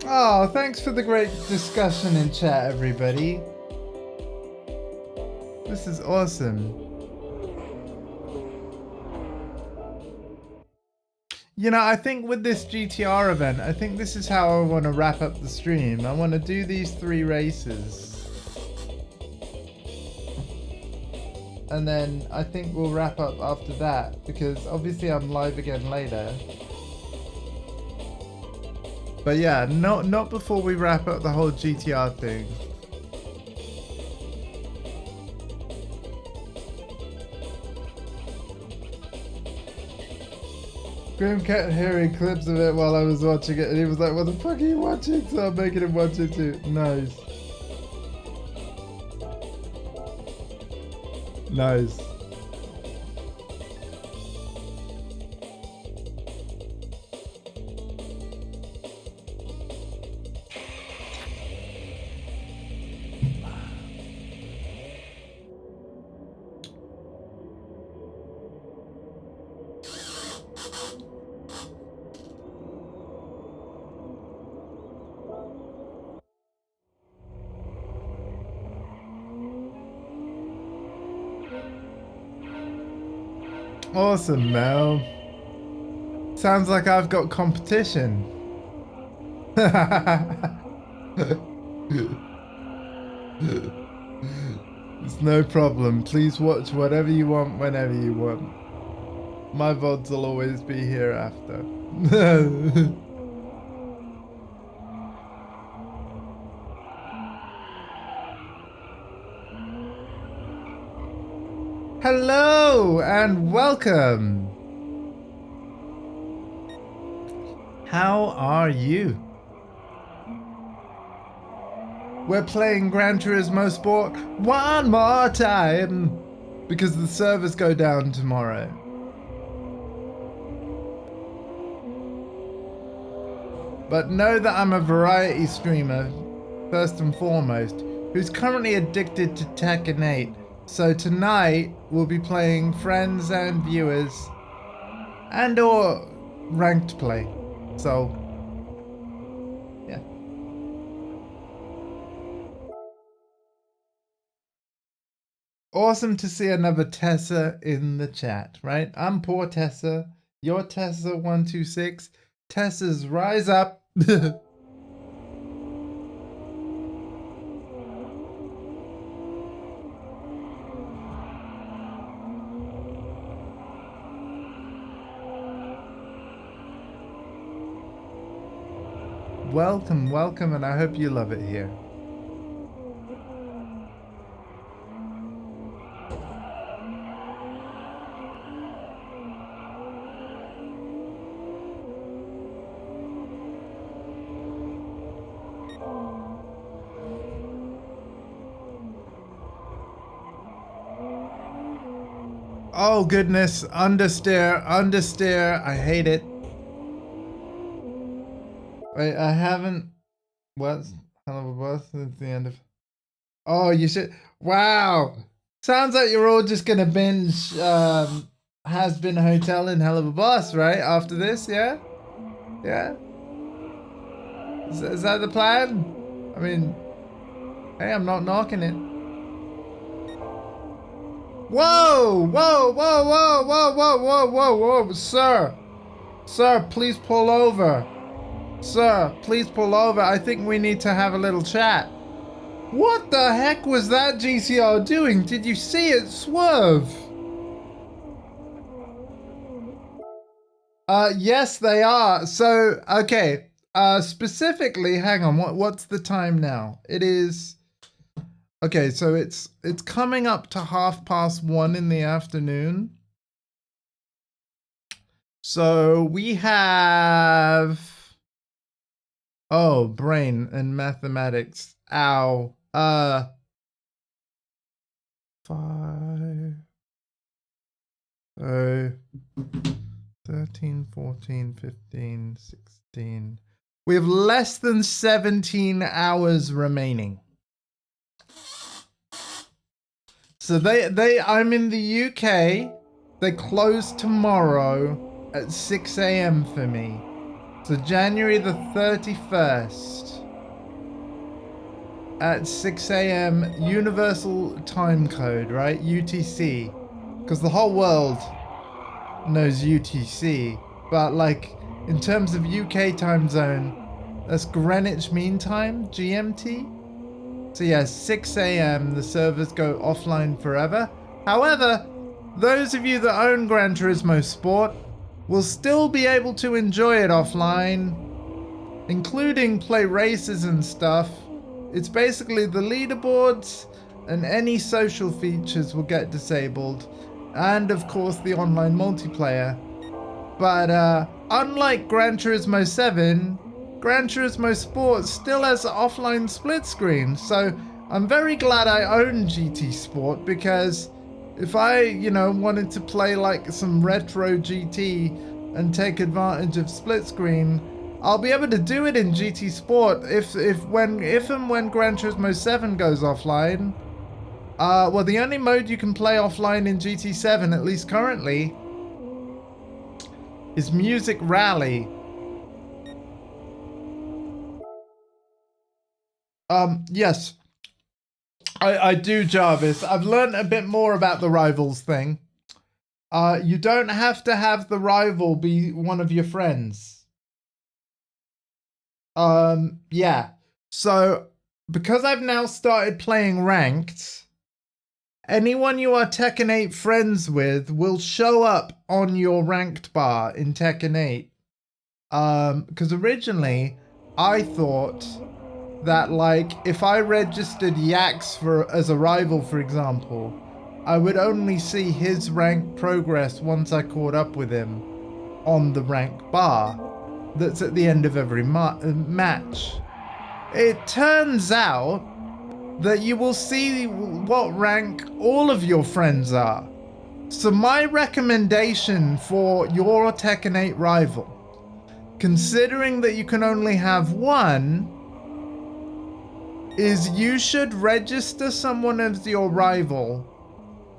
Oh, thanks for the great discussion in chat, everybody. This is awesome. You know, I think with this GTR event, I think this is how I want to wrap up the stream. I want to do these 3 races. And then I think we'll wrap up after that, because obviously I'm live again later. But yeah, not before we wrap up the whole GTR thing. Grim kept hearing clips of it while I was watching it, and he was like, what the fuck are you watching? So I'm making him watch it too. Nice. Nice. Awesome, Mel. Sounds like I've got competition. It's no problem. Please watch whatever you want whenever you want. My VODs will always be here after. Hello and welcome. How are you? We're playing Gran Turismo Sport one more time because the servers go down tomorrow. But know that I'm a variety streamer, first and foremost, who's currently addicted to Tekken 8. So tonight we'll be playing friends and viewers and or ranked play. So yeah. Awesome to see another Tessa in the chat, right? I'm poor Tessa. You're Tessa126. Tessa's rise up. Welcome, welcome, and I hope you love it here. Oh goodness, understeer, understeer, I hate it. Wait, I haven't. What's hell of a bus at the end of? Oh, you should. Wow, sounds like you're all just gonna binge. Has been a hotel in Hell of a Bus, right? After this, yeah, yeah. Is that the plan? I mean, hey, I'm not knocking it. Whoa, whoa, whoa, whoa, whoa, whoa, whoa, whoa, whoa, sir, sir, please pull over. Sir, please pull over. I think we need to have a little chat. What the heck was that GCR doing? Did you see it swerve? Yes, they are. So, okay. Specifically, hang on. What's the time now? It is. Okay, so it's coming up to 1:30 in the afternoon. So we have. Oh, brain and mathematics. Ow. 5, 13, 14, 15, 16. We have less than 17 hours remaining. So I'm in the UK. They close tomorrow at 6 a.m. for me. So January the 31st at 6 a.m. Universal Time Code, right? UTC. Because the whole world knows UTC. But like, in terms of UK time zone, that's Greenwich Mean Time, GMT. So yeah, 6 a.m. the servers go offline forever. However, those of you that own Gran Turismo Sport will still be able to enjoy it offline, including play races and stuff. It's basically the leaderboards and any social features will get disabled. And of course the online multiplayer. But unlike Gran Turismo 7, Gran Turismo Sport still has offline split screen. So I'm very glad I own GT Sport, because if I, you know, wanted to play like some retro GT and take advantage of split screen, I'll be able to do it in GT Sport if and when Gran Turismo 7 goes offline. Well, the only mode you can play offline in GT7, at least currently, is Music Rally. Yes, I do, Jarvis. I've learned a bit more about the rivals thing. You don't have to have the rival be one of your friends. Yeah. So, because I've now started playing ranked, anyone you are Tekken 8 friends with will show up on your ranked bar in Tekken 8. Because originally I thought that, like, if I registered Yax as a rival, for example, I would only see his rank progress once I caught up with him on the rank bar that's at the end of every match. It turns out that you will see what rank all of your friends are. So my recommendation for your Tekken 8 rival, considering that you can only have one, is you should register someone as your rival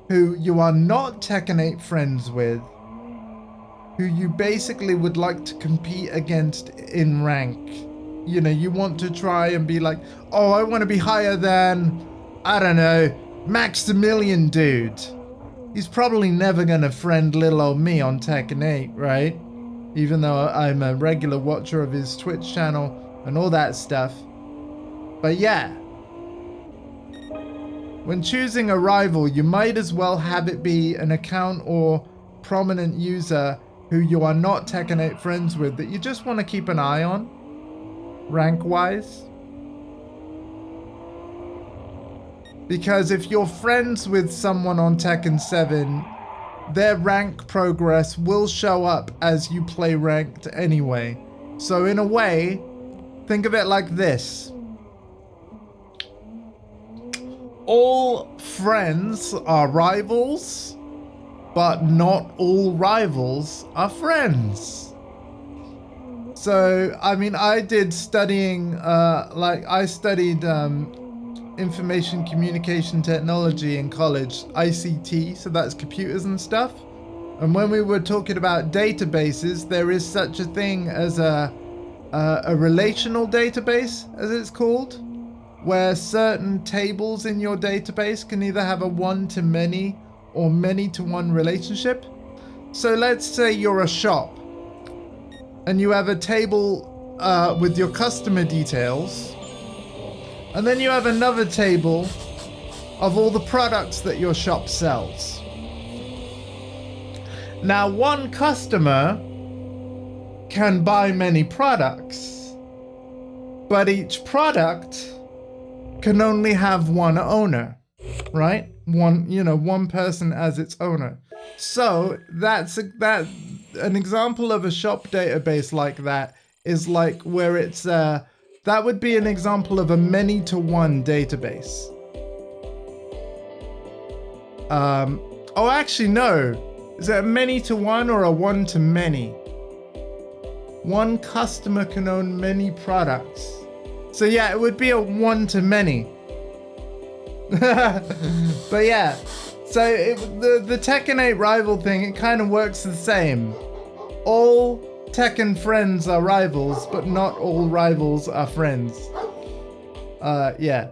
who you are not Tekken 8 friends with, who you basically would like to compete against in rank. You know, you want to try and be like, oh, I want to be higher than, I don't know, Maximilian dude. He's probably never going to friend little old me on Tekken 8, right? Even though I'm a regular watcher of his Twitch channel and all that stuff. But yeah, when choosing a rival, you might as well have it be an account or prominent user who you are not Tekken 8 friends with, that you just want to keep an eye on, rank-wise. Because if you're friends with someone on Tekken 7, their rank progress will show up as you play ranked anyway. So in a way, think of it like this. All friends are rivals, but not all rivals are friends. So, I mean, I did studying, I studied information communication technology in college, ICT, so that's computers and stuff. And when we were talking about databases, there is such a thing as a relational database, as it's called, where certain tables in your database can either have a one-to-many or many-to-one relationship. So let's say you're a shop and you have a table with your customer details, and then you have another table of all the products that your shop sells. Now, one customer can buy many products, but each product can only have one owner, right? One person as its owner. So that's an example of a shop database like that is like where it's that would be an example of a many-to-one database. Oh, actually, no. Is it a many-to-one or a one-to-many? One customer can own many products. So yeah, it would be a one-to-many. But yeah, so the Tekken 8 rival thing, it kind of works the same. All Tekken friends are rivals, but not all rivals are friends. Yeah.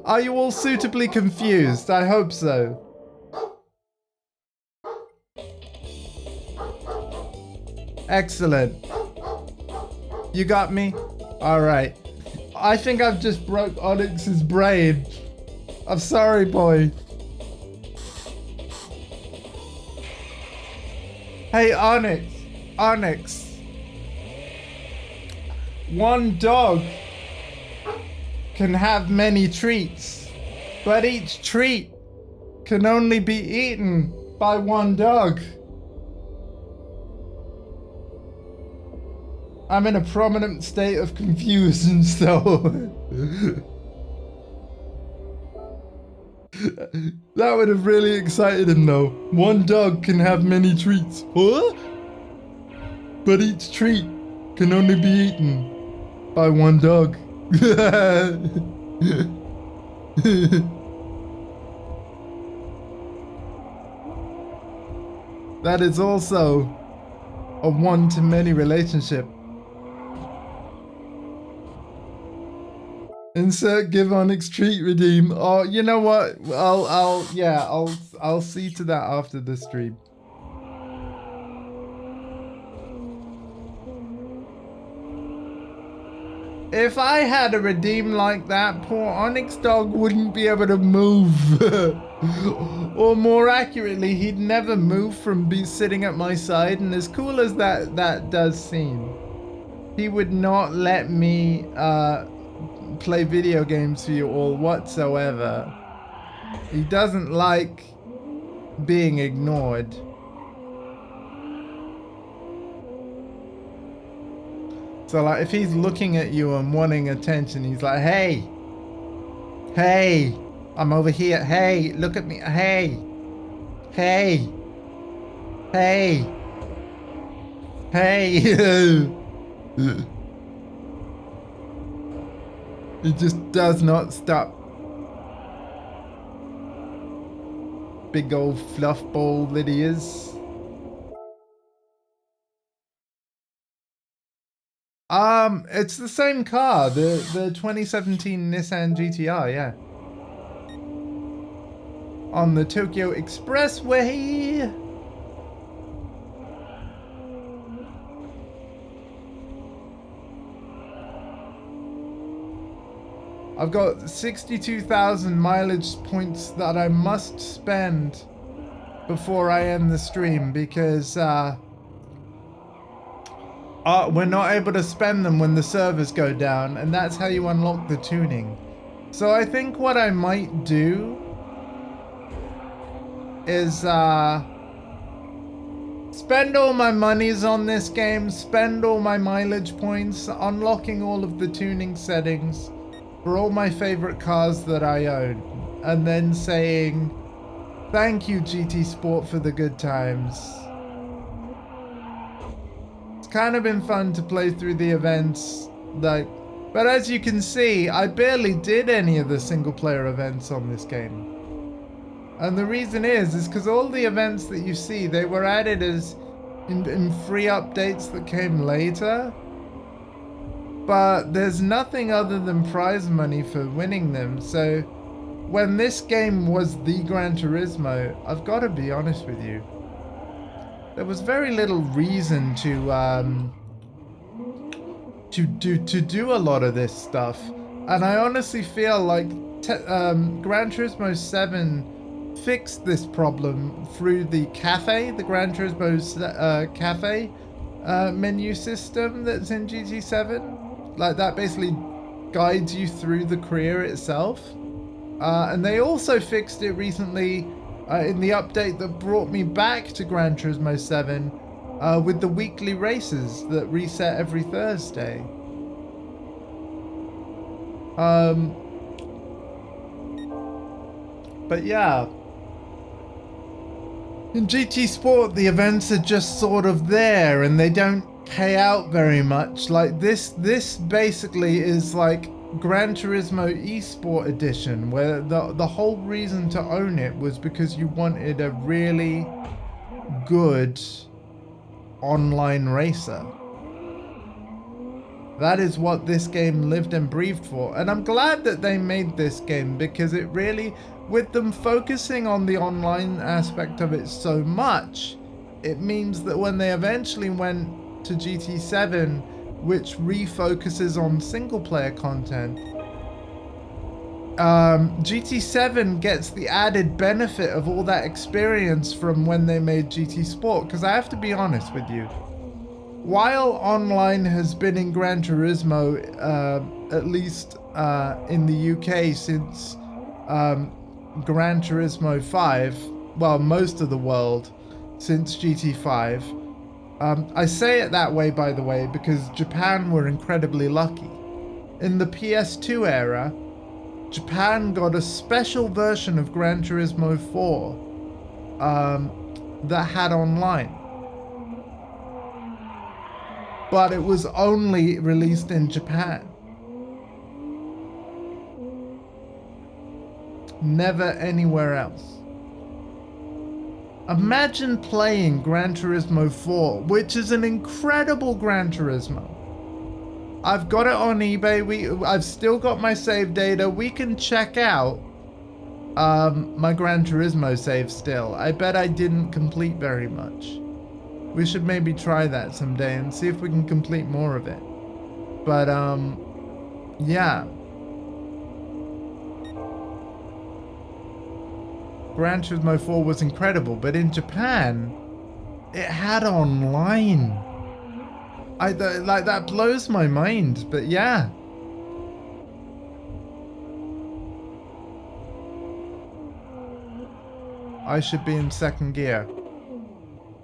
Are you all suitably confused? I hope so. Excellent. You got me? Alright. I think I've just broke Onyx's brain. I'm sorry, boy. Hey, Onyx. Onyx. One dog can have many treats, but each treat can only be eaten by one dog. I'm in a prominent state of confusion, so... That would have really excited him though. One dog can have many treats. Huh? But each treat can only be eaten by one dog. That is also a one-to-many relationship. Insert give Onyx treat redeem. Oh, you know what? I'll see to that after the stream. If I had a redeem like that, poor Onyx dog wouldn't be able to move. Or more accurately, he'd never move from sitting at my side, and as cool as that does seem, he would not let me play video games for you all whatsoever. He doesn't like being ignored. So like if he's looking at you and wanting attention, he's like, hey, I'm over here. Hey, look at me. Hey. He just does not stop. Big old fluff ball that he is. It's the same car, the 2017 Nissan GTR, yeah. On the Tokyo Expressway. I've got 62,000 mileage points that I must spend before I end the stream because we're not able to spend them when the servers go down, and that's how you unlock the tuning. So I think what I might do is spend all my monies on this game, spend all my mileage points, unlocking all of the tuning settings for all my favorite cars that I own, and then saying, thank you GT Sport for the good times. Kind of been fun to play through the events, like, but as you can see, I barely did any of the single player events on this game. And the reason is because all the events that you see, they were added as in free updates that came later, but there's nothing other than prize money for winning them. So when this game was the Gran Turismo, I've got to be honest with you, there was very little reason to do a lot of this stuff, and I honestly feel like Gran Turismo 7 fixed this problem through the cafe, the Gran Turismo cafe menu system that's in GT7. Like that basically guides you through the career itself, and they also fixed it recently. In the update that brought me back to Gran Turismo 7 with the weekly races that reset every Thursday. But yeah, in GT Sport the events are just sort of there and they don't pay out very much. Like this basically is like Gran Turismo eSport Edition, where the whole reason to own it was because you wanted a really good online racer. That is what this game lived and breathed for, and I'm glad that they made this game, because it really, with them focusing on the online aspect of it so much, it means that when they eventually went to GT7, which refocuses on single player content, GT7 gets the added benefit of all that experience from when they made GT Sport. Because I have to be honest with you, while online has been in Gran Turismo, at least in the UK since Gran Turismo 5, well, most of the world since GT5, I say it that way, by the way, because Japan were incredibly lucky. In the PS2 era, Japan got a special version of Gran Turismo 4 that had online. But it was only released in Japan. Never anywhere else. Imagine playing Gran Turismo 4, which is an incredible Gran Turismo. I've got it on eBay. I've still got my save data. We can check out my Gran Turismo save still. I bet I didn't complete very much. We should maybe try that someday and see if we can complete more of it. But yeah. Gran Turismo 4 was incredible, but in Japan, it had online. Like, that blows my mind, but yeah. I should be in second gear.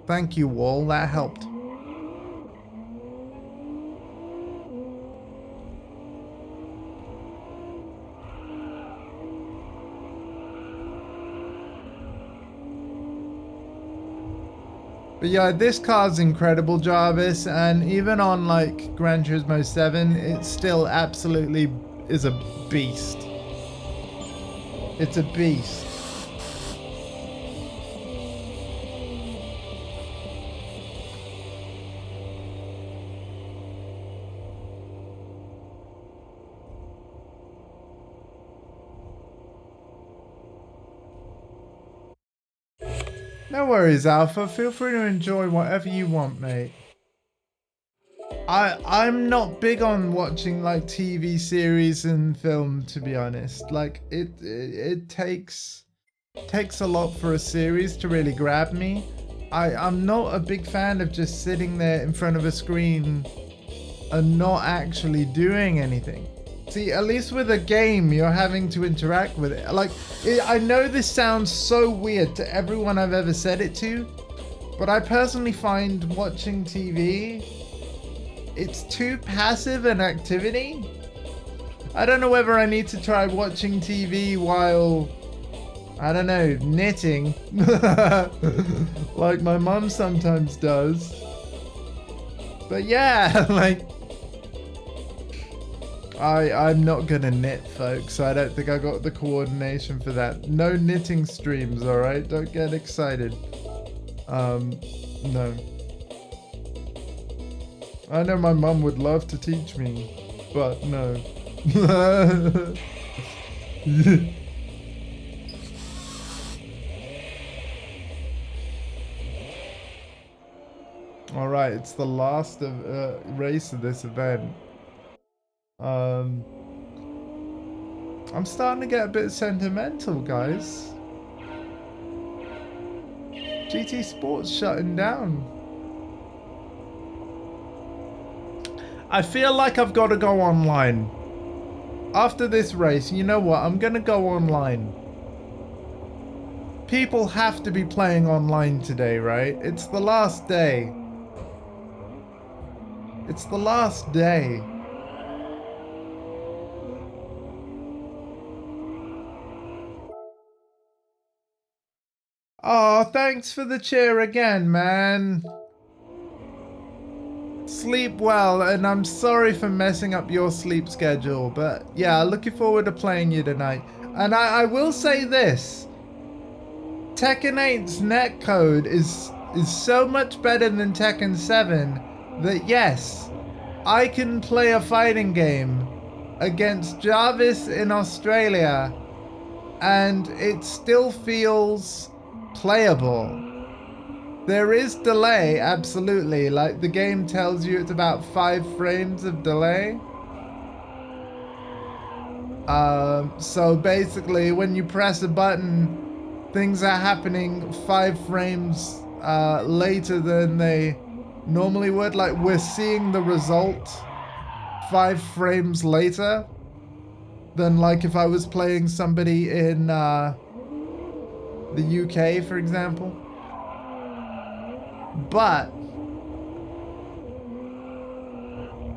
Thank you, Wall, that helped. But yeah, this car's incredible, Jarvis, and even on like Gran Turismo 7, it still absolutely is a beast. It's a beast. No worries, Alpha. Feel free to enjoy whatever you want, mate. I'm not big on watching like TV series and film, to be honest. Like it takes a lot for a series to really grab me. I'm not a big fan of just sitting there in front of a screen and not actually doing anything. See, at least with a game, you're having to interact with it. Like, I know this sounds so weird to everyone I've ever said it to, but I personally find watching TV, it's too passive an activity. I don't know whether I need to try watching TV while, I don't know, knitting, like my mum sometimes does. But yeah, like, I'm not gonna knit, folks. I don't think I got the coordination for that. No knitting streams, alright? Don't get excited. No. I know my mum would love to teach me, but no. Alright, it's the last race of this event. I'm starting to get a bit sentimental, guys. GT Sports shutting down. I feel like I've got to go online. After this race, you know what? I'm going to go online. People have to be playing online today, right? It's the last day. It's the last day. Oh, thanks for the cheer again, man. Sleep well, and I'm sorry for messing up your sleep schedule, but yeah, looking forward to playing you tonight. And I will say this. Tekken 8's netcode is so much better than Tekken 7 that yes, I can play a fighting game against Jarvis in Australia and it still feels playable. There is delay, absolutely. Like the game tells you it's about 5 frames of delay. So basically when you press a button, things are happening 5 frames later than they normally would. Like we're seeing the result 5 frames later than like if I was playing somebody in the UK, for example. But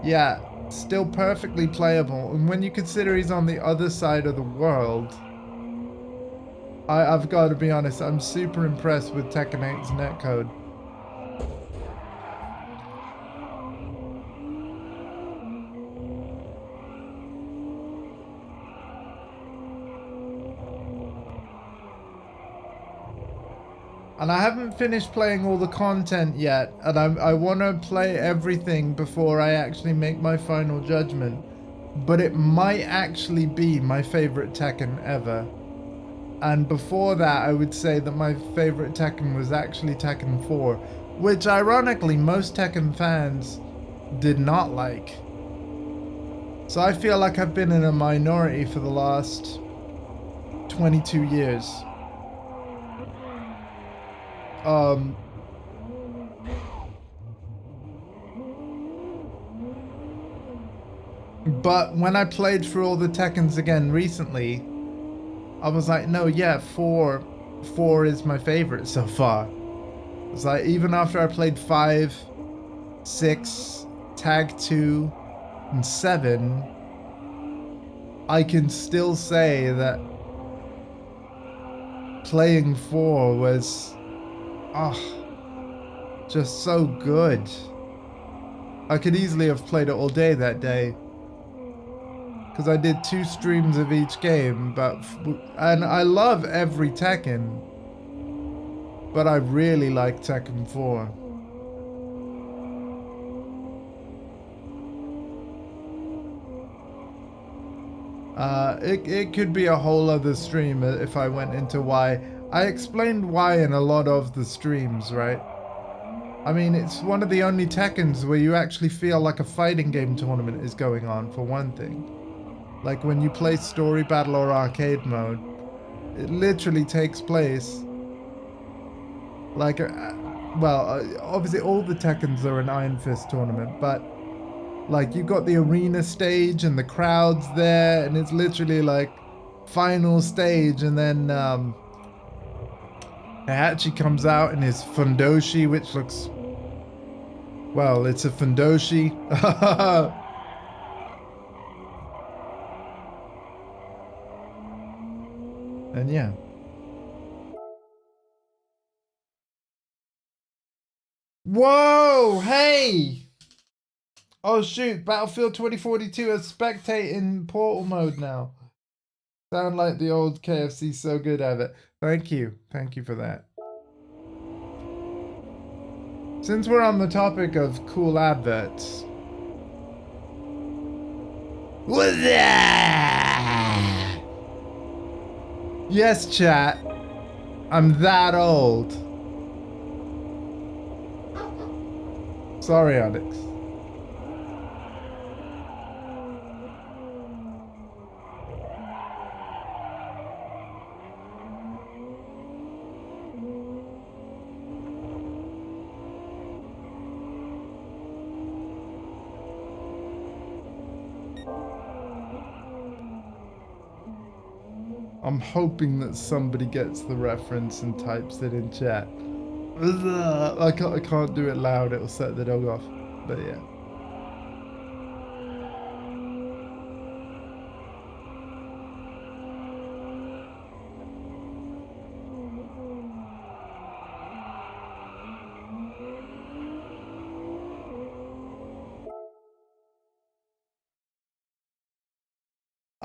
Yeah, still perfectly playable. And when you consider he's on the other side of the world, I've got to be honest, I'm super impressed with Tekken 8's netcode. And I haven't finished playing all the content yet, and I want to play everything before I actually make my final judgment. But it might actually be my favorite Tekken ever. And before that, I would say that my favorite Tekken was actually Tekken 4, which ironically most Tekken fans did not like. So I feel like I've been in a minority for the last 22 years. But when I played through all the Tekkens again recently, I was like, no, yeah, 4 is my favorite so far. It's like, even after I played 5, 6, Tag 2, and 7, I can still say that playing 4 was, just so good. I could easily have played it all day that day, because I did 2 streams of each game, and I love every Tekken, but I really like Tekken 4. It could be a whole other stream if I went into why. I explained why in a lot of the streams, right? I mean, it's one of the only Tekkens where you actually feel like a fighting game tournament is going on, for one thing. Like when you play story battle or arcade mode, it literally takes place like, obviously all the Tekkens are an Iron Fist tournament, but like you got the arena stage and the crowds there, and it's literally like final stage, and then Heihachi comes out in his fundoshi, which looks, well, it's a fundoshi. And yeah. Whoa, hey! Oh shoot, Battlefield 2042 has spectate in portal mode now. Sound like the old KFC, so good at it. Thank you for that. Since we're on the topic of cool adverts. What's that? Yes, chat. I'm that old. Sorry, Alex. I'm hoping that somebody gets the reference and types it in chat. I can't do it loud, it'll set the dog off. But yeah.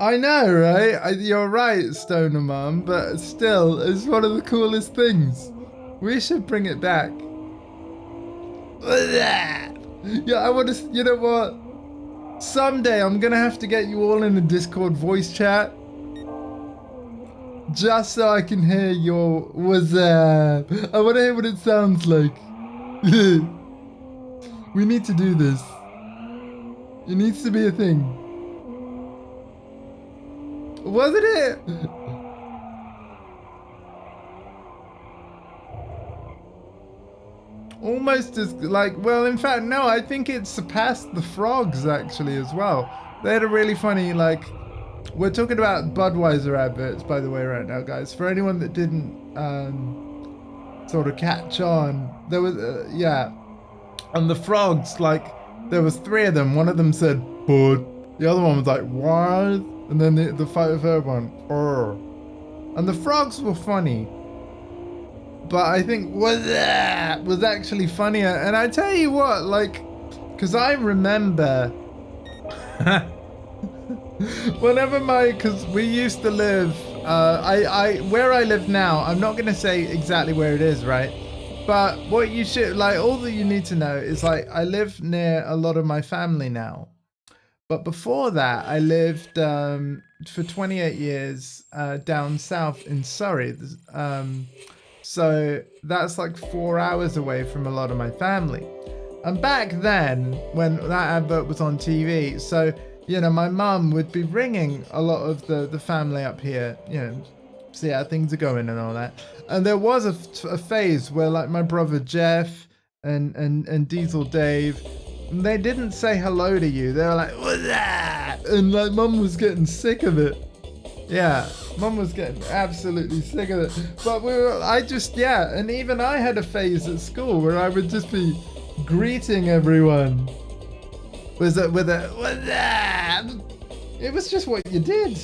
I know, right? You're right, Stoner Mum, but still, it's one of the coolest things. We should bring it back. Yeah, I want to, you know what? Someday I'm gonna have to get you all in a Discord voice chat. Just so I can hear your what's up. I want to hear what it sounds like. We need to do this. It needs to be a thing. Wasn't it? Almost as, like, well, in fact, no, I think it surpassed the frogs, actually, as well. They had a really funny, like, we're talking about Budweiser adverts, by the way, right now, guys. For anyone that didn't sort of catch on, there was, yeah. And the frogs, like, There was 3 of them. One of them said, "Bud." The other one was like, "What?" And then the third one, "Urr." And the frogs were funny. But I think was actually funnier. And I tell you what, like, because I remember whenever because we used to live, where I live now, I'm not going to say exactly where it is, right? But what you should, like, all that you need to know is, like, I live near a lot of my family now. But before that, I lived for 28 years down south in Surrey. So that's like 4 hours away from a lot of my family. And back then, when that advert was on TV, so, you know, my mum would be ringing a lot of the family up here, you know, see how things are going and all that. And there was a phase where, like, my brother Jeff and Diesel Dave, they didn't say hello to you. They were like, "What's that?" And, like, mum was getting sick of it. Yeah, mum was getting absolutely sick of it. But and even I had a phase at school where I would just be greeting everyone with a, "What's that?" It was just what you did.